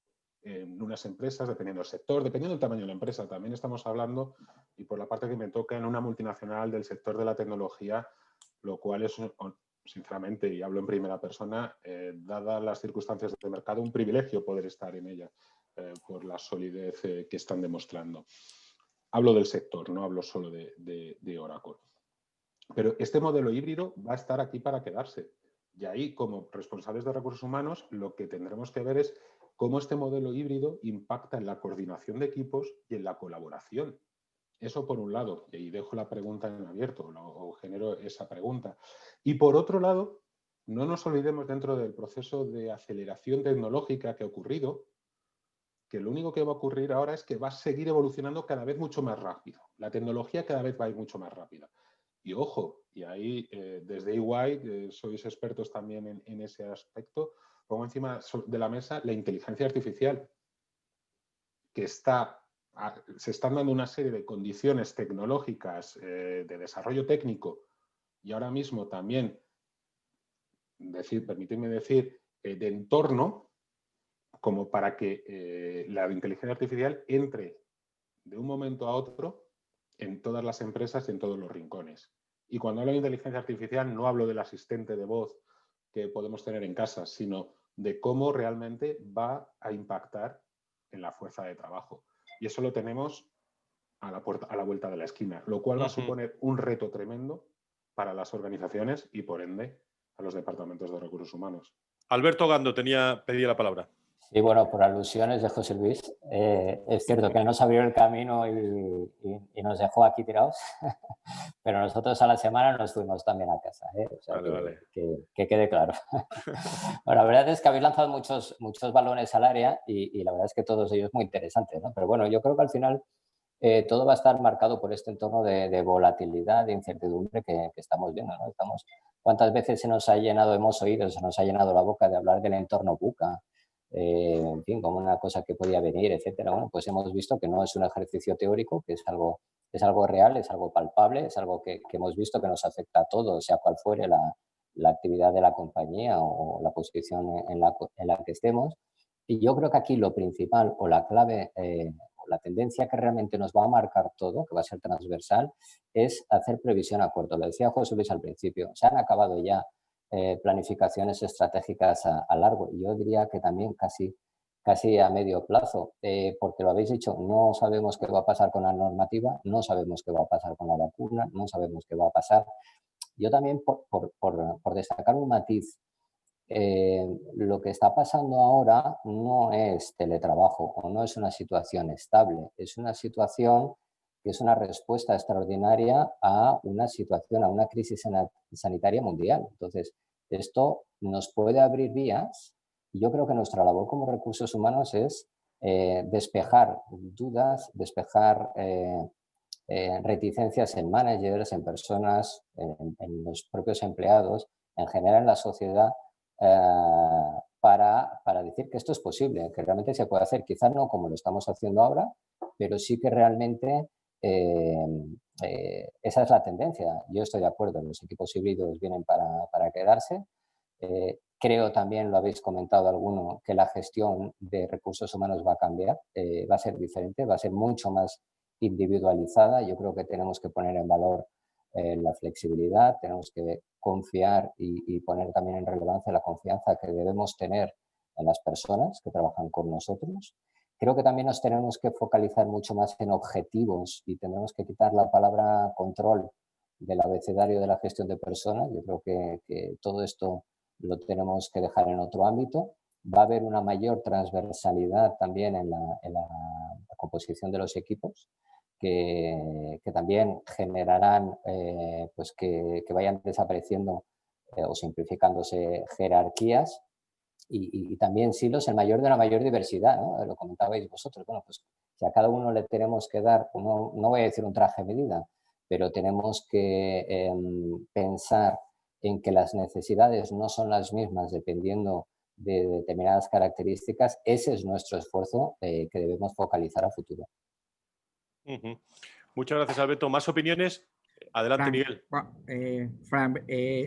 en unas empresas, dependiendo del sector, dependiendo del tamaño de la empresa, también estamos hablando, y por la parte que me toca, en una multinacional del sector de la tecnología, lo cual es, sinceramente, y hablo en primera persona, dadas las circunstancias del mercado, un privilegio poder estar en ella por la solidez que están demostrando. Hablo del sector, no hablo solo de Oracle. Pero este modelo híbrido va a estar aquí para quedarse. Y ahí, como responsables de recursos humanos, lo que tendremos que ver es cómo este modelo híbrido impacta en la coordinación de equipos y en la colaboración. Eso por un lado, y dejo la pregunta en abierto, o genero esa pregunta. Y por otro lado, no nos olvidemos dentro del proceso de aceleración tecnológica que ha ocurrido, que lo único que va a ocurrir ahora es que va a seguir evolucionando cada vez mucho más rápido. La tecnología cada vez va a ir mucho más rápida. Y ojo, y ahí desde EY, sois expertos también en ese aspecto, pongo encima de la mesa la inteligencia artificial, que se están dando una serie de condiciones tecnológicas de desarrollo técnico y ahora mismo también, permitidme decir, de entorno, como para que la inteligencia artificial entre de un momento a otro en todas las empresas y en todos los rincones. Y cuando hablo de inteligencia artificial no hablo del asistente de voz que podemos tener en casa, sino de cómo realmente va a impactar en la fuerza de trabajo. Y eso lo tenemos a la vuelta de la esquina, lo cual va a suponer un reto tremendo para las organizaciones y, por ende, a los departamentos de recursos humanos. Alberto Gando pedía la palabra. Sí, bueno, por alusiones de José Luis, es cierto que él nos abrió el camino y nos dejó aquí tirados, pero nosotros a la semana nos fuimos también a casa, o sea, vale. Que quede claro. Bueno, la verdad es que habéis lanzado muchos balones al área y la verdad es que todos ellos muy interesantes, ¿no? Pero bueno, yo creo que al final todo va a estar marcado por este entorno de volatilidad, de incertidumbre que estamos viendo, ¿no? ¿Cuántas veces hemos oído, se nos ha llenado la boca de hablar del entorno VUCA? En fin, como una cosa que podía venir, etcétera. Bueno, pues hemos visto que no es un ejercicio teórico, que es algo real, es algo palpable, es algo que hemos visto que nos afecta a todos, sea cual fuere la actividad de la compañía o la posición en la que estemos. Y yo creo que aquí lo principal o la clave o la tendencia que realmente nos va a marcar todo, que va a ser transversal, es hacer previsión a corto. Lo decía José Luis al principio, se han acabado ya planificaciones estratégicas a largo. Yo diría que también casi a medio plazo, porque lo habéis dicho, no sabemos qué va a pasar con la normativa, no sabemos qué va a pasar con la vacuna, no sabemos qué va a pasar. Yo también, por destacar un matiz, lo que está pasando ahora no es teletrabajo o no es una situación estable, es una situación que es una respuesta extraordinaria a una situación, a una crisis sanitaria mundial. Entonces, esto nos puede abrir vías y yo creo que nuestra labor como recursos humanos es despejar dudas, despejar reticencias en managers, en personas, en los propios empleados, en general en la sociedad, para decir que esto es posible, que realmente se puede hacer, quizás no como lo estamos haciendo ahora, pero sí que realmente esa es la tendencia. Yo estoy de acuerdo, los equipos híbridos vienen para quedarse. Creo también, lo habéis comentado alguno, que la gestión de recursos humanos va a cambiar, va a ser diferente, va a ser mucho más individualizada. Yo creo que tenemos que poner en valor la flexibilidad, tenemos que confiar y poner también en relevancia la confianza que debemos tener en las personas que trabajan con nosotros. Creo que también nos tenemos que focalizar mucho más en objetivos y tenemos que quitar la palabra control del abecedario de la gestión de personas. Yo creo que todo esto lo tenemos que dejar en otro ámbito. Va a haber una mayor transversalidad también en la composición de los equipos, que también generarán pues que vayan desapareciendo o simplificándose jerarquías y también silos en de una mayor diversidad, ¿no? Lo comentabais vosotros. Bueno, pues si a cada uno le tenemos que dar, no voy a decir un traje medida, pero tenemos que pensar en que las necesidades no son las mismas dependiendo de determinadas características. Ese es nuestro esfuerzo que debemos focalizar a futuro. Muchas gracias, Alberto. ¿Más opiniones? Adelante, Miguel. Fran,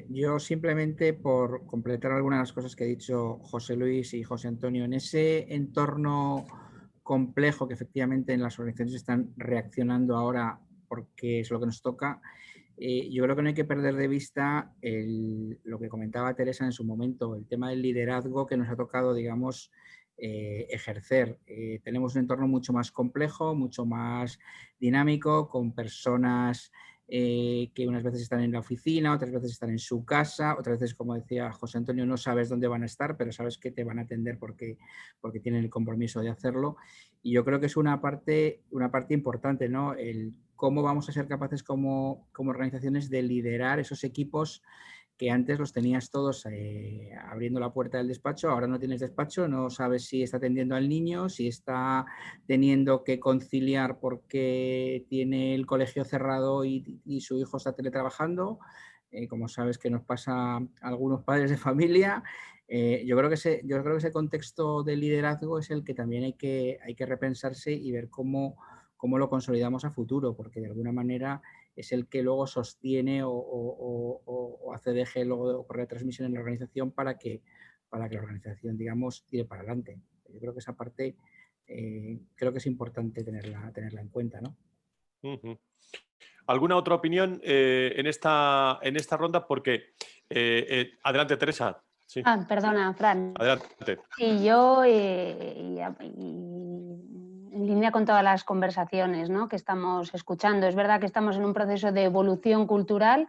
yo simplemente por completar algunas de las cosas que ha dicho José Luis y José Antonio, en ese entorno complejo que efectivamente en las organizaciones están reaccionando ahora porque es lo que nos toca, yo creo que no hay que perder de vista lo que comentaba Teresa en su momento, el tema del liderazgo que nos ha tocado, digamos, ejercer. Tenemos un entorno mucho más complejo, mucho más dinámico, con personas que unas veces están en la oficina, otras veces están en su casa, otras veces, como decía José Antonio, no sabes dónde van a estar, pero sabes que te van a atender porque tienen el compromiso de hacerlo. Y yo creo que es una parte importante, ¿no? El cómo vamos a ser capaces como organizaciones de liderar esos equipos que antes los tenías todos abriendo la puerta del despacho, ahora no tienes despacho, no sabes si está atendiendo al niño, si está teniendo que conciliar porque tiene el colegio cerrado y su hijo está teletrabajando, como sabes que nos pasa a algunos padres de familia. Yo creo que ese contexto de liderazgo es el que también hay que repensarse y ver cómo lo consolidamos a futuro, porque de alguna manera es el que luego sostiene o hace de eje luego por retransmisión en la organización para que la organización, digamos, tire para adelante. Yo creo que esa parte creo que es importante tenerla en cuenta, ¿no? ¿Alguna otra opinión en esta ronda? Porque adelante, Teresa. Sí. Perdona, Fran. Adelante. Sí, yo en línea con todas las conversaciones, ¿no?, que estamos escuchando. Es verdad que estamos en un proceso de evolución cultural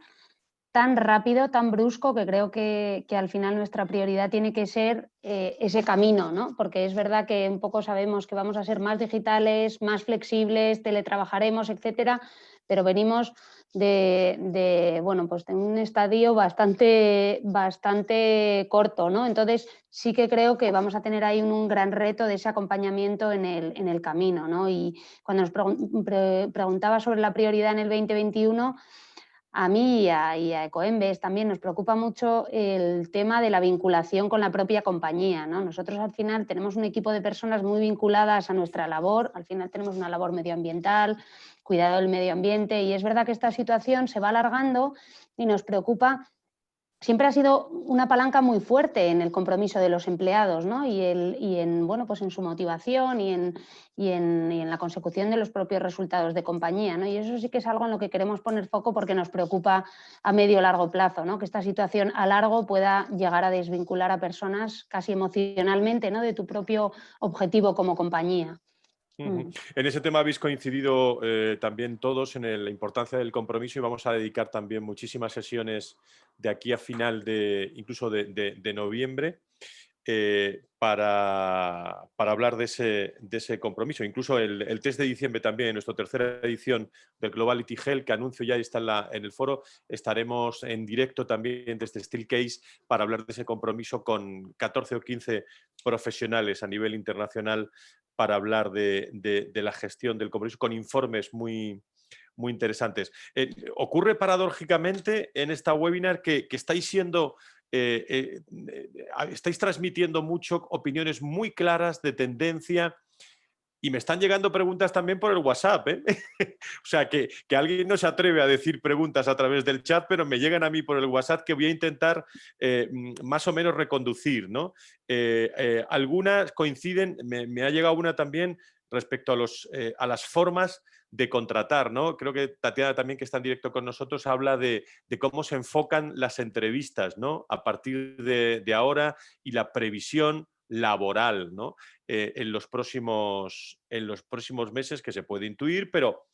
tan rápido, tan brusco, que creo que al final nuestra prioridad tiene que ser ese camino, ¿no? Porque es verdad que un poco sabemos que vamos a ser más digitales, más flexibles, teletrabajaremos, etcétera, pero venimos de un estadio bastante corto, ¿no? Entonces sí que creo que vamos a tener ahí un gran reto de ese acompañamiento en el camino, ¿no? Y cuando nos preguntaba sobre la prioridad en el 2021, a mí y a Ecoembes también nos preocupa mucho el tema de la vinculación con la propia compañía, ¿no? Nosotros al final tenemos un equipo de personas muy vinculadas a nuestra labor, al final tenemos una labor medioambiental, cuidado del medio ambiente, y es verdad que esta situación se va alargando y nos preocupa. Siempre ha sido una palanca muy fuerte en el compromiso de los empleados, ¿no? y en su motivación y en la consecución de los propios resultados de compañía, ¿no? Y eso sí que es algo en lo que queremos poner foco porque nos preocupa a medio o largo plazo, ¿no? Que esta situación a largo pueda llegar a desvincular a personas casi emocionalmente, ¿no?, de tu propio objetivo como compañía. En ese tema habéis coincidido también todos en la importancia del compromiso, y vamos a dedicar también muchísimas sesiones de aquí a final incluso de noviembre para hablar de ese compromiso. Incluso el test de diciembre también, en nuestra tercera edición del Globality Health, que anuncio ya está en el foro, estaremos en directo también desde Steelcase para hablar de ese compromiso con 14 o 15 profesionales a nivel internacional para hablar de la gestión del compromiso con informes muy interesantes. Ocurre paradójicamente en esta webinar que estáis siendo... estáis transmitiendo mucho opiniones muy claras de tendencia, y me están llegando preguntas también por el WhatsApp, ¿eh? O sea, que alguien no se atreve a decir preguntas a través del chat, pero me llegan a mí por el WhatsApp, que voy a intentar más o menos reconducir, ¿no? Algunas coinciden, me ha llegado una también respecto a las formas de contratar, ¿no? Creo que Tatiana también, que está en directo con nosotros, habla de cómo se enfocan las entrevistas, ¿no?, a partir de ahora, y la previsión laboral, ¿no?, en los próximos meses, que se puede intuir, pero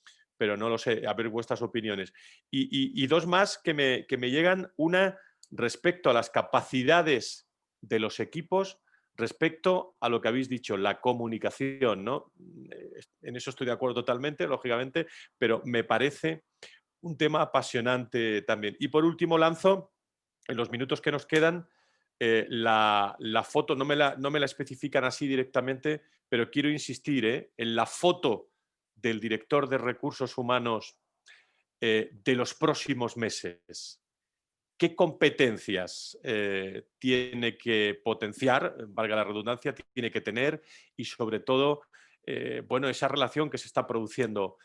no lo sé, a ver vuestras opiniones. Y dos más que me llegan, una respecto a las capacidades de los equipos, respecto a lo que habéis dicho, la comunicación, ¿no? En eso estoy de acuerdo totalmente, lógicamente, pero me parece un tema apasionante también. Y por último lanzo, en los minutos que nos quedan, la foto, no me la especifican así directamente, pero quiero insistir en la foto del director de recursos humanos de los próximos meses. ¿Qué competencias tiene que potenciar, valga la redundancia, tiene que tener? Y sobre todo, esa relación que se está produciendo,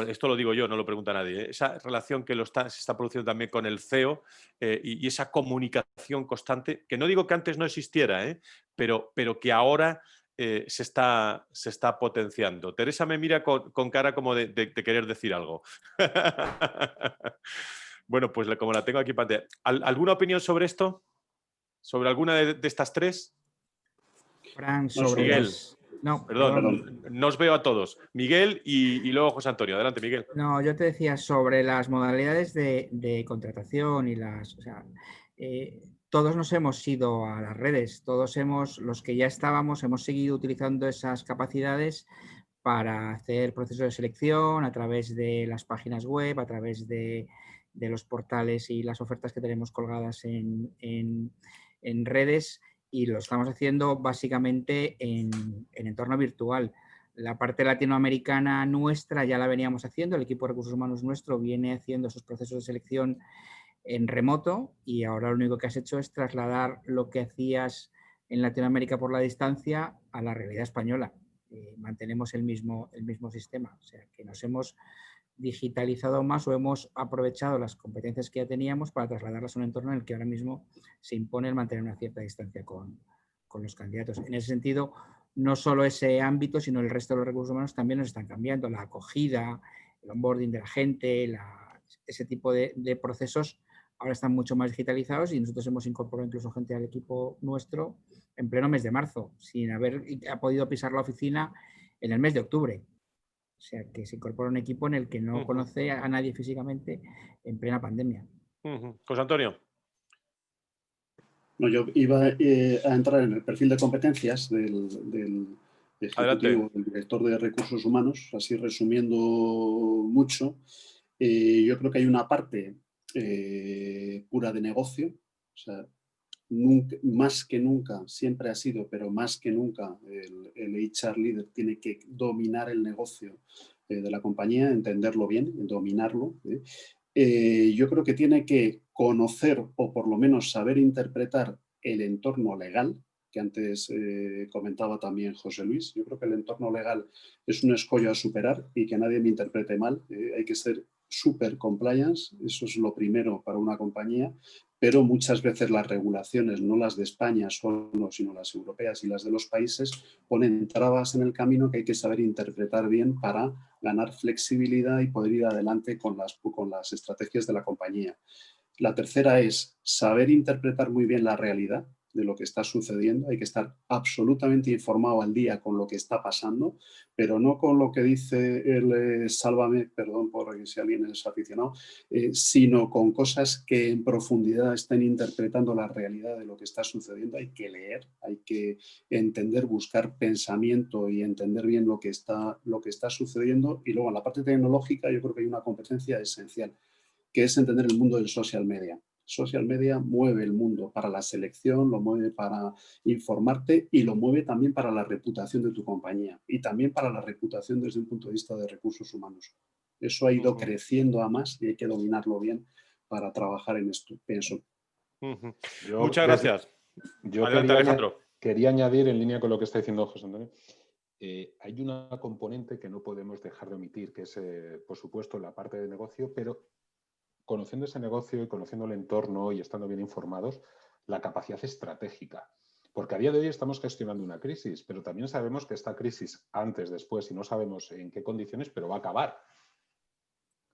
esto lo digo yo, no lo pregunta nadie, esa relación que se está produciendo también con el CEO, y esa comunicación constante, que no digo que antes no existiera, pero que ahora se está potenciando. Teresa me mira con cara como de querer decir algo. Bueno, pues como la tengo aquí pantalla. ¿Alguna opinión sobre esto? ¿Sobre alguna de estas tres? Fran, No, perdón, no os veo a todos. Miguel y luego José Antonio. Adelante, Miguel. No, yo te decía sobre las modalidades de contratación y o sea, todos nos hemos ido a las redes, los que ya estábamos, hemos seguido utilizando esas capacidades para hacer procesos de selección a través de las páginas web, a través de los portales y las ofertas que tenemos colgadas en redes, y lo estamos haciendo básicamente en entorno virtual. La parte latinoamericana nuestra ya la veníamos haciendo, el equipo de recursos humanos nuestro viene haciendo esos procesos de selección en remoto, y ahora lo único que has hecho es trasladar lo que hacías en Latinoamérica por la distancia a la realidad española. Mantenemos el mismo sistema, o sea que nos hemos digitalizado más o hemos aprovechado las competencias que ya teníamos para trasladarlas a un entorno en el que ahora mismo se impone el mantener una cierta distancia con los candidatos. En ese sentido, no solo ese ámbito, sino el resto de los recursos humanos también nos están cambiando. La acogida, el onboarding de la gente, ese tipo de procesos ahora están mucho más digitalizados, y nosotros hemos incorporado incluso gente al equipo nuestro en pleno mes de marzo, sin haber podido pisar la oficina en el mes de octubre. O sea, que se incorpora un equipo en el que no conoce a nadie físicamente en plena pandemia. José Antonio. No, yo iba a entrar en el perfil de competencias del ejecutivo, del director de recursos humanos, así resumiendo mucho. Yo creo que hay una parte pura de negocio, o sea, nunca, más que nunca, siempre ha sido, pero más que nunca, el HR líder tiene que dominar el negocio de la compañía, entenderlo bien, dominarlo. Yo creo que tiene que conocer o por lo menos saber interpretar el entorno legal, que antes comentaba también José Luis. Yo creo que el entorno legal es un escollo a superar y que nadie me interprete mal. Hay que ser super compliance, eso es lo primero para una compañía, pero muchas veces las regulaciones, no las de España solo, sino las europeas y las de los países, ponen trabas en el camino que hay que saber interpretar bien para ganar flexibilidad y poder ir adelante con las estrategias de la compañía. La tercera es saber interpretar muy bien la realidad de lo que está sucediendo. Hay que estar absolutamente informado al día con lo que está pasando, pero no con lo que dice el Sálvame, perdón por si alguien es aficionado, sino con cosas que en profundidad estén interpretando la realidad de lo que está sucediendo. Hay que leer, hay que entender, buscar pensamiento y entender bien lo que está sucediendo. Y luego en la parte tecnológica yo creo que hay una competencia esencial, que es entender el mundo del social media. Social media mueve el mundo para la selección, lo mueve para informarte y lo mueve también para la reputación de tu compañía y también para la reputación desde un punto de vista de recursos humanos. Eso ha ido creciendo a más y hay que dominarlo bien para trabajar en esto, pienso. Muchas gracias. Adelante, Alejandro. Quería añadir, en línea con lo que está diciendo José Antonio, hay una componente que no podemos dejar de omitir, que es, por supuesto, la parte de negocio, pero conociendo ese negocio y conociendo el entorno y estando bien informados, la capacidad estratégica. Porque a día de hoy estamos gestionando una crisis, pero también sabemos que esta crisis, antes, después, y no sabemos en qué condiciones, pero va a acabar.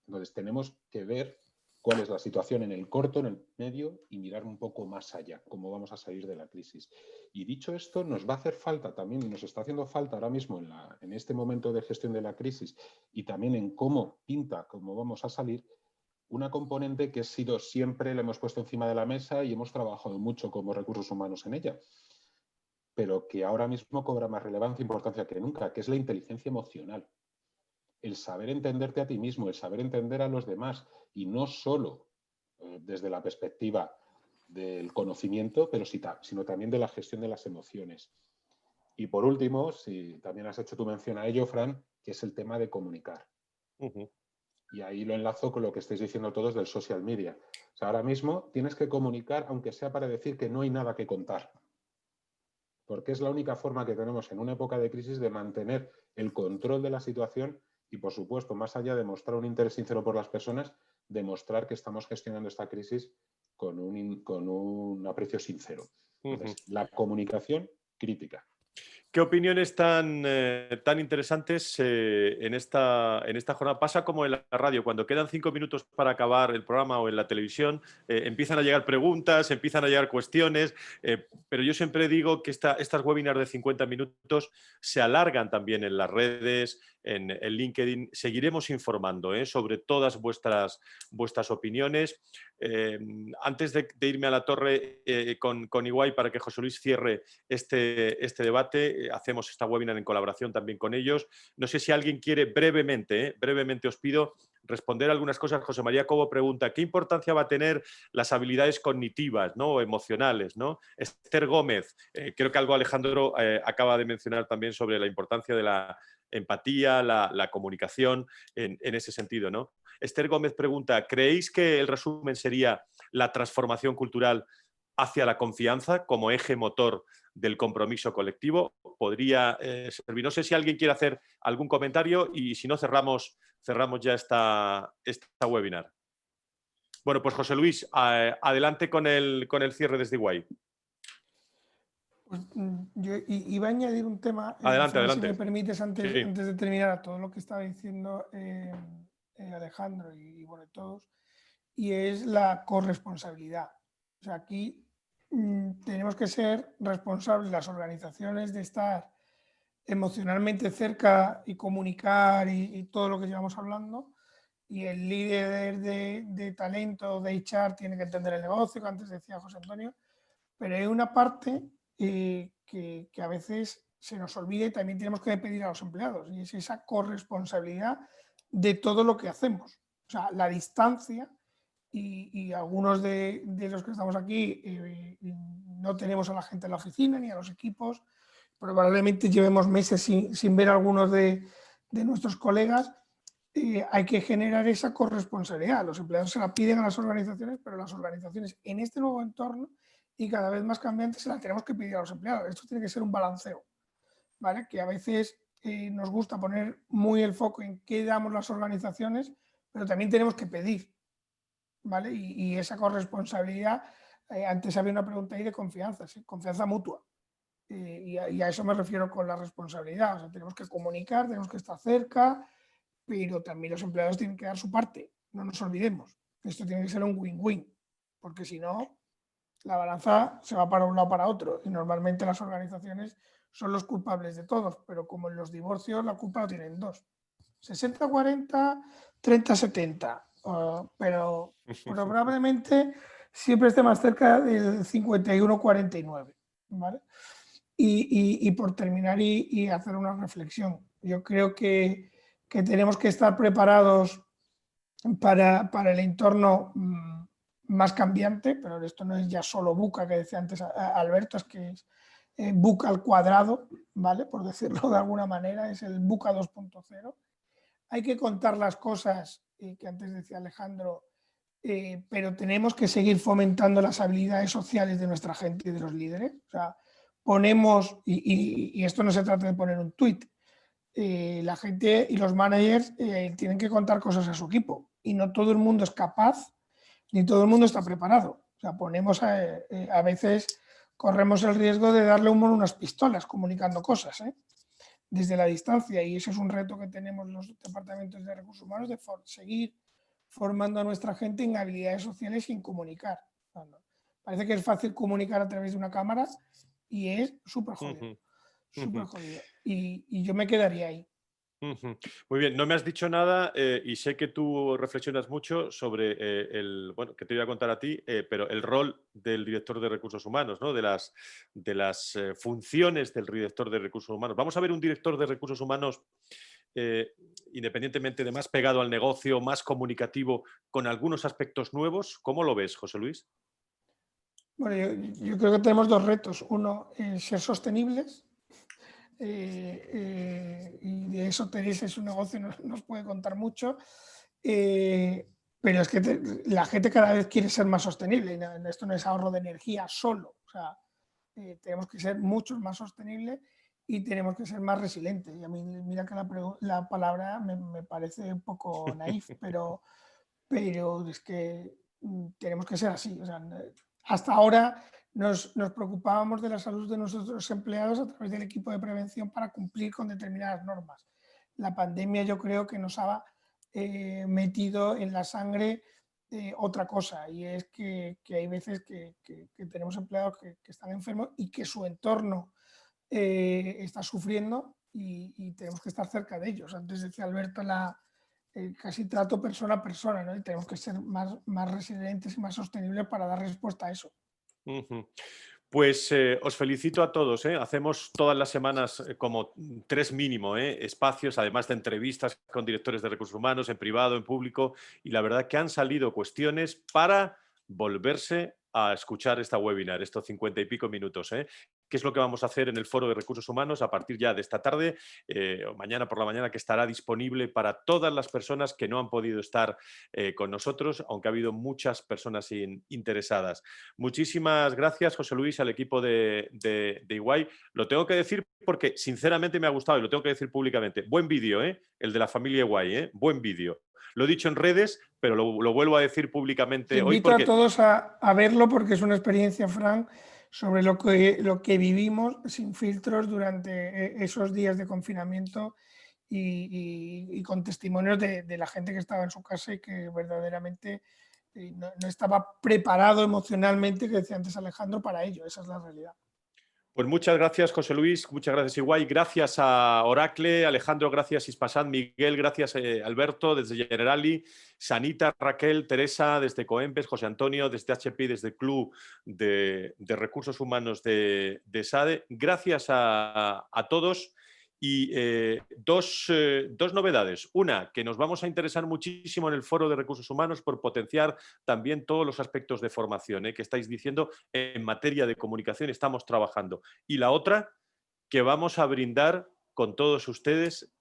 Entonces tenemos que ver cuál es la situación en el corto, en el medio, y mirar un poco más allá, cómo vamos a salir de la crisis. Y dicho esto, nos va a hacer falta también, y nos está haciendo falta ahora mismo en este momento de gestión de la crisis, y también en cómo pinta, cómo vamos a salir, una componente que ha sido siempre, la hemos puesto encima de la mesa y hemos trabajado mucho como recursos humanos en ella, pero que ahora mismo cobra más relevancia e importancia que nunca, que es la inteligencia emocional. El saber entenderte a ti mismo, el saber entender a los demás, y no solo desde la perspectiva del conocimiento, pero sino también de la gestión de las emociones. Y por último, si también has hecho tu mención a ello, Fran, que es el tema de comunicar. Y ahí lo enlazo con lo que estáis diciendo todos del social media. O sea, ahora mismo tienes que comunicar, aunque sea para decir que no hay nada que contar. Porque es la única forma que tenemos en una época de crisis de mantener el control de la situación y, por supuesto, más allá de mostrar un interés sincero por las personas, demostrar que estamos gestionando esta crisis con un aprecio sincero. Entonces, la comunicación crítica. ¿Qué opiniones tan interesantes en esta jornada? Pasa como en la radio, cuando quedan 5 minutos para acabar el programa o en la televisión, empiezan a llegar preguntas, empiezan a llegar cuestiones, pero yo siempre digo que estas webinars de 50 minutos se alargan también en las redes, en LinkedIn. Seguiremos informando sobre todas vuestras opiniones. Antes de irme a la torre con Iguay para que José Luis cierre este debate, hacemos esta webinar en colaboración también con ellos. No sé si alguien quiere brevemente os pido responder algunas cosas. José María Cobo pregunta, ¿qué importancia va a tener las habilidades cognitivas, ¿no? o emocionales? ¿no? Esther Gómez, creo que algo Alejandro acaba de mencionar también sobre la importancia de la empatía, la comunicación en ese sentido, ¿no? Esther Gómez pregunta, ¿creéis que el resumen sería la transformación cultural hacia la confianza como eje motor del compromiso colectivo? Podría servir. No sé si alguien quiere hacer algún comentario y si no cerramos ya esta webinar. Bueno, pues José Luis, adelante con el cierre desde Iguay. Pues, yo iba a añadir un tema, adelante. si me permites, antes Sí. de terminar a todo lo que estaba diciendo Alejandro y bueno, todos, y es la corresponsabilidad. O sea, aquí tenemos que ser responsables las organizaciones de estar emocionalmente cerca y comunicar y todo lo que llevamos hablando, y el líder de talento, de HR, tiene que entender el negocio, que antes decía José Antonio, pero hay una parte que a veces se nos olvida y también tenemos que pedir a los empleados, y es esa corresponsabilidad de todo lo que hacemos. O sea, la distancia, y algunos de los que estamos aquí no tenemos a la gente en la oficina ni a los equipos, probablemente llevemos meses sin ver a algunos de nuestros colegas. Hay que generar esa corresponsabilidad. Los empleados se la piden a las organizaciones, pero las organizaciones en este nuevo entorno y cada vez más cambiante se la tenemos que pedir a los empleados. Esto tiene que ser un balanceo, ¿vale? Que a veces nos gusta poner muy el foco en qué damos las organizaciones, pero también tenemos que pedir, ¿vale? Y esa corresponsabilidad, antes había una pregunta ahí de confianza, ¿sí? Confianza mutua. Y a eso me refiero con la responsabilidad. O sea, tenemos que comunicar, tenemos que estar cerca, pero también los empleados tienen que dar su parte. No nos olvidemos. Esto tiene que ser un win-win, porque si no, la balanza se va para un lado o para otro. Y normalmente las organizaciones son los culpables de todos, pero como en los divorcios la culpa la tienen dos. 60-40, 30-70. Pero probablemente siempre esté más cerca del 51-49. ¿Vale? Y por terminar y hacer una reflexión, yo creo que tenemos que estar preparados para el entorno más cambiante, pero esto no es ya solo VUCA, que decía antes Alberto, es que es VUCA al cuadrado, ¿vale? Por decirlo de alguna manera, es el VUCA 2.0. Hay que contar las cosas que antes decía Alejandro, pero tenemos que seguir fomentando las habilidades sociales de nuestra gente y de los líderes. O sea, ponemos, y esto no se trata de poner un tuit, la gente y los managers tienen que contar cosas a su equipo y no todo el mundo es capaz ni todo el mundo está preparado. O sea, ponemos a veces corremos el riesgo de darle humo en unas pistolas comunicando cosas desde la distancia, y eso es un reto que tenemos los departamentos de recursos humanos, de seguir formando a nuestra gente en habilidades sociales y en comunicar. Parece que es fácil comunicar a través de una cámara y es súper jodido. Súper jodido. Y yo me quedaría ahí. Muy bien, no me has dicho nada y sé que tú reflexionas mucho sobre bueno, que te voy a contar a ti, pero el rol del director de recursos humanos, ¿no? de las funciones del director de recursos humanos. Vamos a ver un director de recursos humanos independientemente de más pegado al negocio, más comunicativo, con algunos aspectos nuevos. ¿Cómo lo ves, José Luis? Bueno, yo creo que tenemos dos retos. Uno, ser sostenibles. Y de eso Teresa, su negocio nos puede contar mucho, pero es que la gente cada vez quiere ser más sostenible. Esto no es ahorro de energía solo, o sea, tenemos que ser mucho más sostenibles y tenemos que ser más resilientes. Y a mí, mira que la palabra me parece un poco naif, pero es que tenemos que ser así. O sea, hasta ahora nos preocupábamos de la salud de nuestros empleados a través del equipo de prevención para cumplir con determinadas normas. La pandemia yo creo que nos ha metido en la sangre otra cosa, y es que hay veces que tenemos empleados que están enfermos y que su entorno está sufriendo y tenemos que estar cerca de ellos. Antes decía Alberto casi trato persona a persona, ¿no? Y tenemos que ser más resilientes y más sostenibles para dar respuesta a eso. Pues os felicito a todos. Hacemos todas las semanas como 3 mínimo espacios, además de entrevistas con directores de recursos humanos, en privado, en público, y la verdad que han salido cuestiones para volverse a escuchar esta webinar, estos 50 y pico minutos. ¿Qué es lo que vamos a hacer en el Foro de Recursos Humanos a partir ya de esta tarde o mañana por la mañana, que estará disponible para todas las personas que no han podido estar con nosotros, aunque ha habido muchas personas interesadas? Muchísimas gracias, José Luis, al equipo de EY. Lo tengo que decir porque sinceramente me ha gustado y lo tengo que decir públicamente. Buen vídeo, el de la familia EY, buen vídeo. Lo he dicho en redes, pero lo vuelvo a decir públicamente hoy. Invito a todos a verlo porque es una experiencia, Fran, sobre lo que vivimos sin filtros durante esos días de confinamiento y con testimonios de la gente que estaba en su casa y que verdaderamente no estaba preparado emocionalmente, que decía antes Alejandro, para ello. Esa es la realidad. Pues muchas gracias, José Luis, muchas gracias, EY, gracias a Oracle, Alejandro, gracias, Ispasat, Miguel, gracias, Alberto, desde Generali, Sanita, Raquel, Teresa, desde Coembes, José Antonio, desde HP, desde el Club de Recursos Humanos de SADE. Gracias a todos. Y dos novedades. Una, que nos vamos a interesar muchísimo en el Foro de Recursos Humanos por potenciar también todos los aspectos de formación que estáis diciendo en materia de comunicación, estamos trabajando. Y la otra, que vamos a brindar con todos ustedes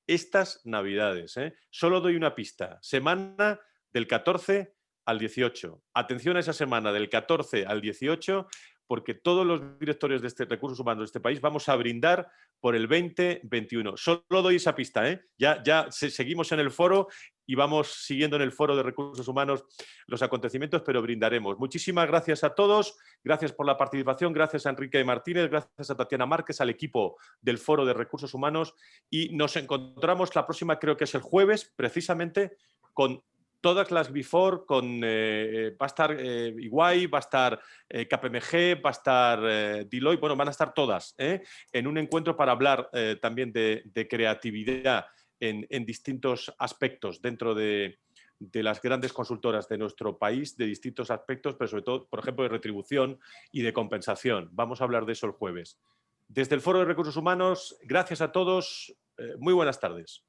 estas Navidades. Solo doy una pista. Semana del 14 al 18. Atención a esa semana del 14 al 18, porque todos los directores de recursos humanos de este país vamos a brindar por el 2021. Solo doy esa pista. Ya seguimos en el foro y vamos siguiendo en el Foro de Recursos Humanos los acontecimientos, pero brindaremos. Muchísimas gracias a todos, gracias por la participación, gracias a Enrique Martínez, gracias a Tatiana Márquez, al equipo del Foro de Recursos Humanos, y nos encontramos la próxima, creo que es el jueves, precisamente con todas las Before, va a estar EY, va a estar KPMG, va a estar Deloitte, bueno, van a estar todas en un encuentro para hablar también de creatividad en distintos aspectos dentro de las grandes consultoras de nuestro país, de distintos aspectos, pero sobre todo, por ejemplo, de retribución y de compensación. Vamos a hablar de eso el jueves. Desde el Foro de Recursos Humanos, gracias a todos, muy buenas tardes.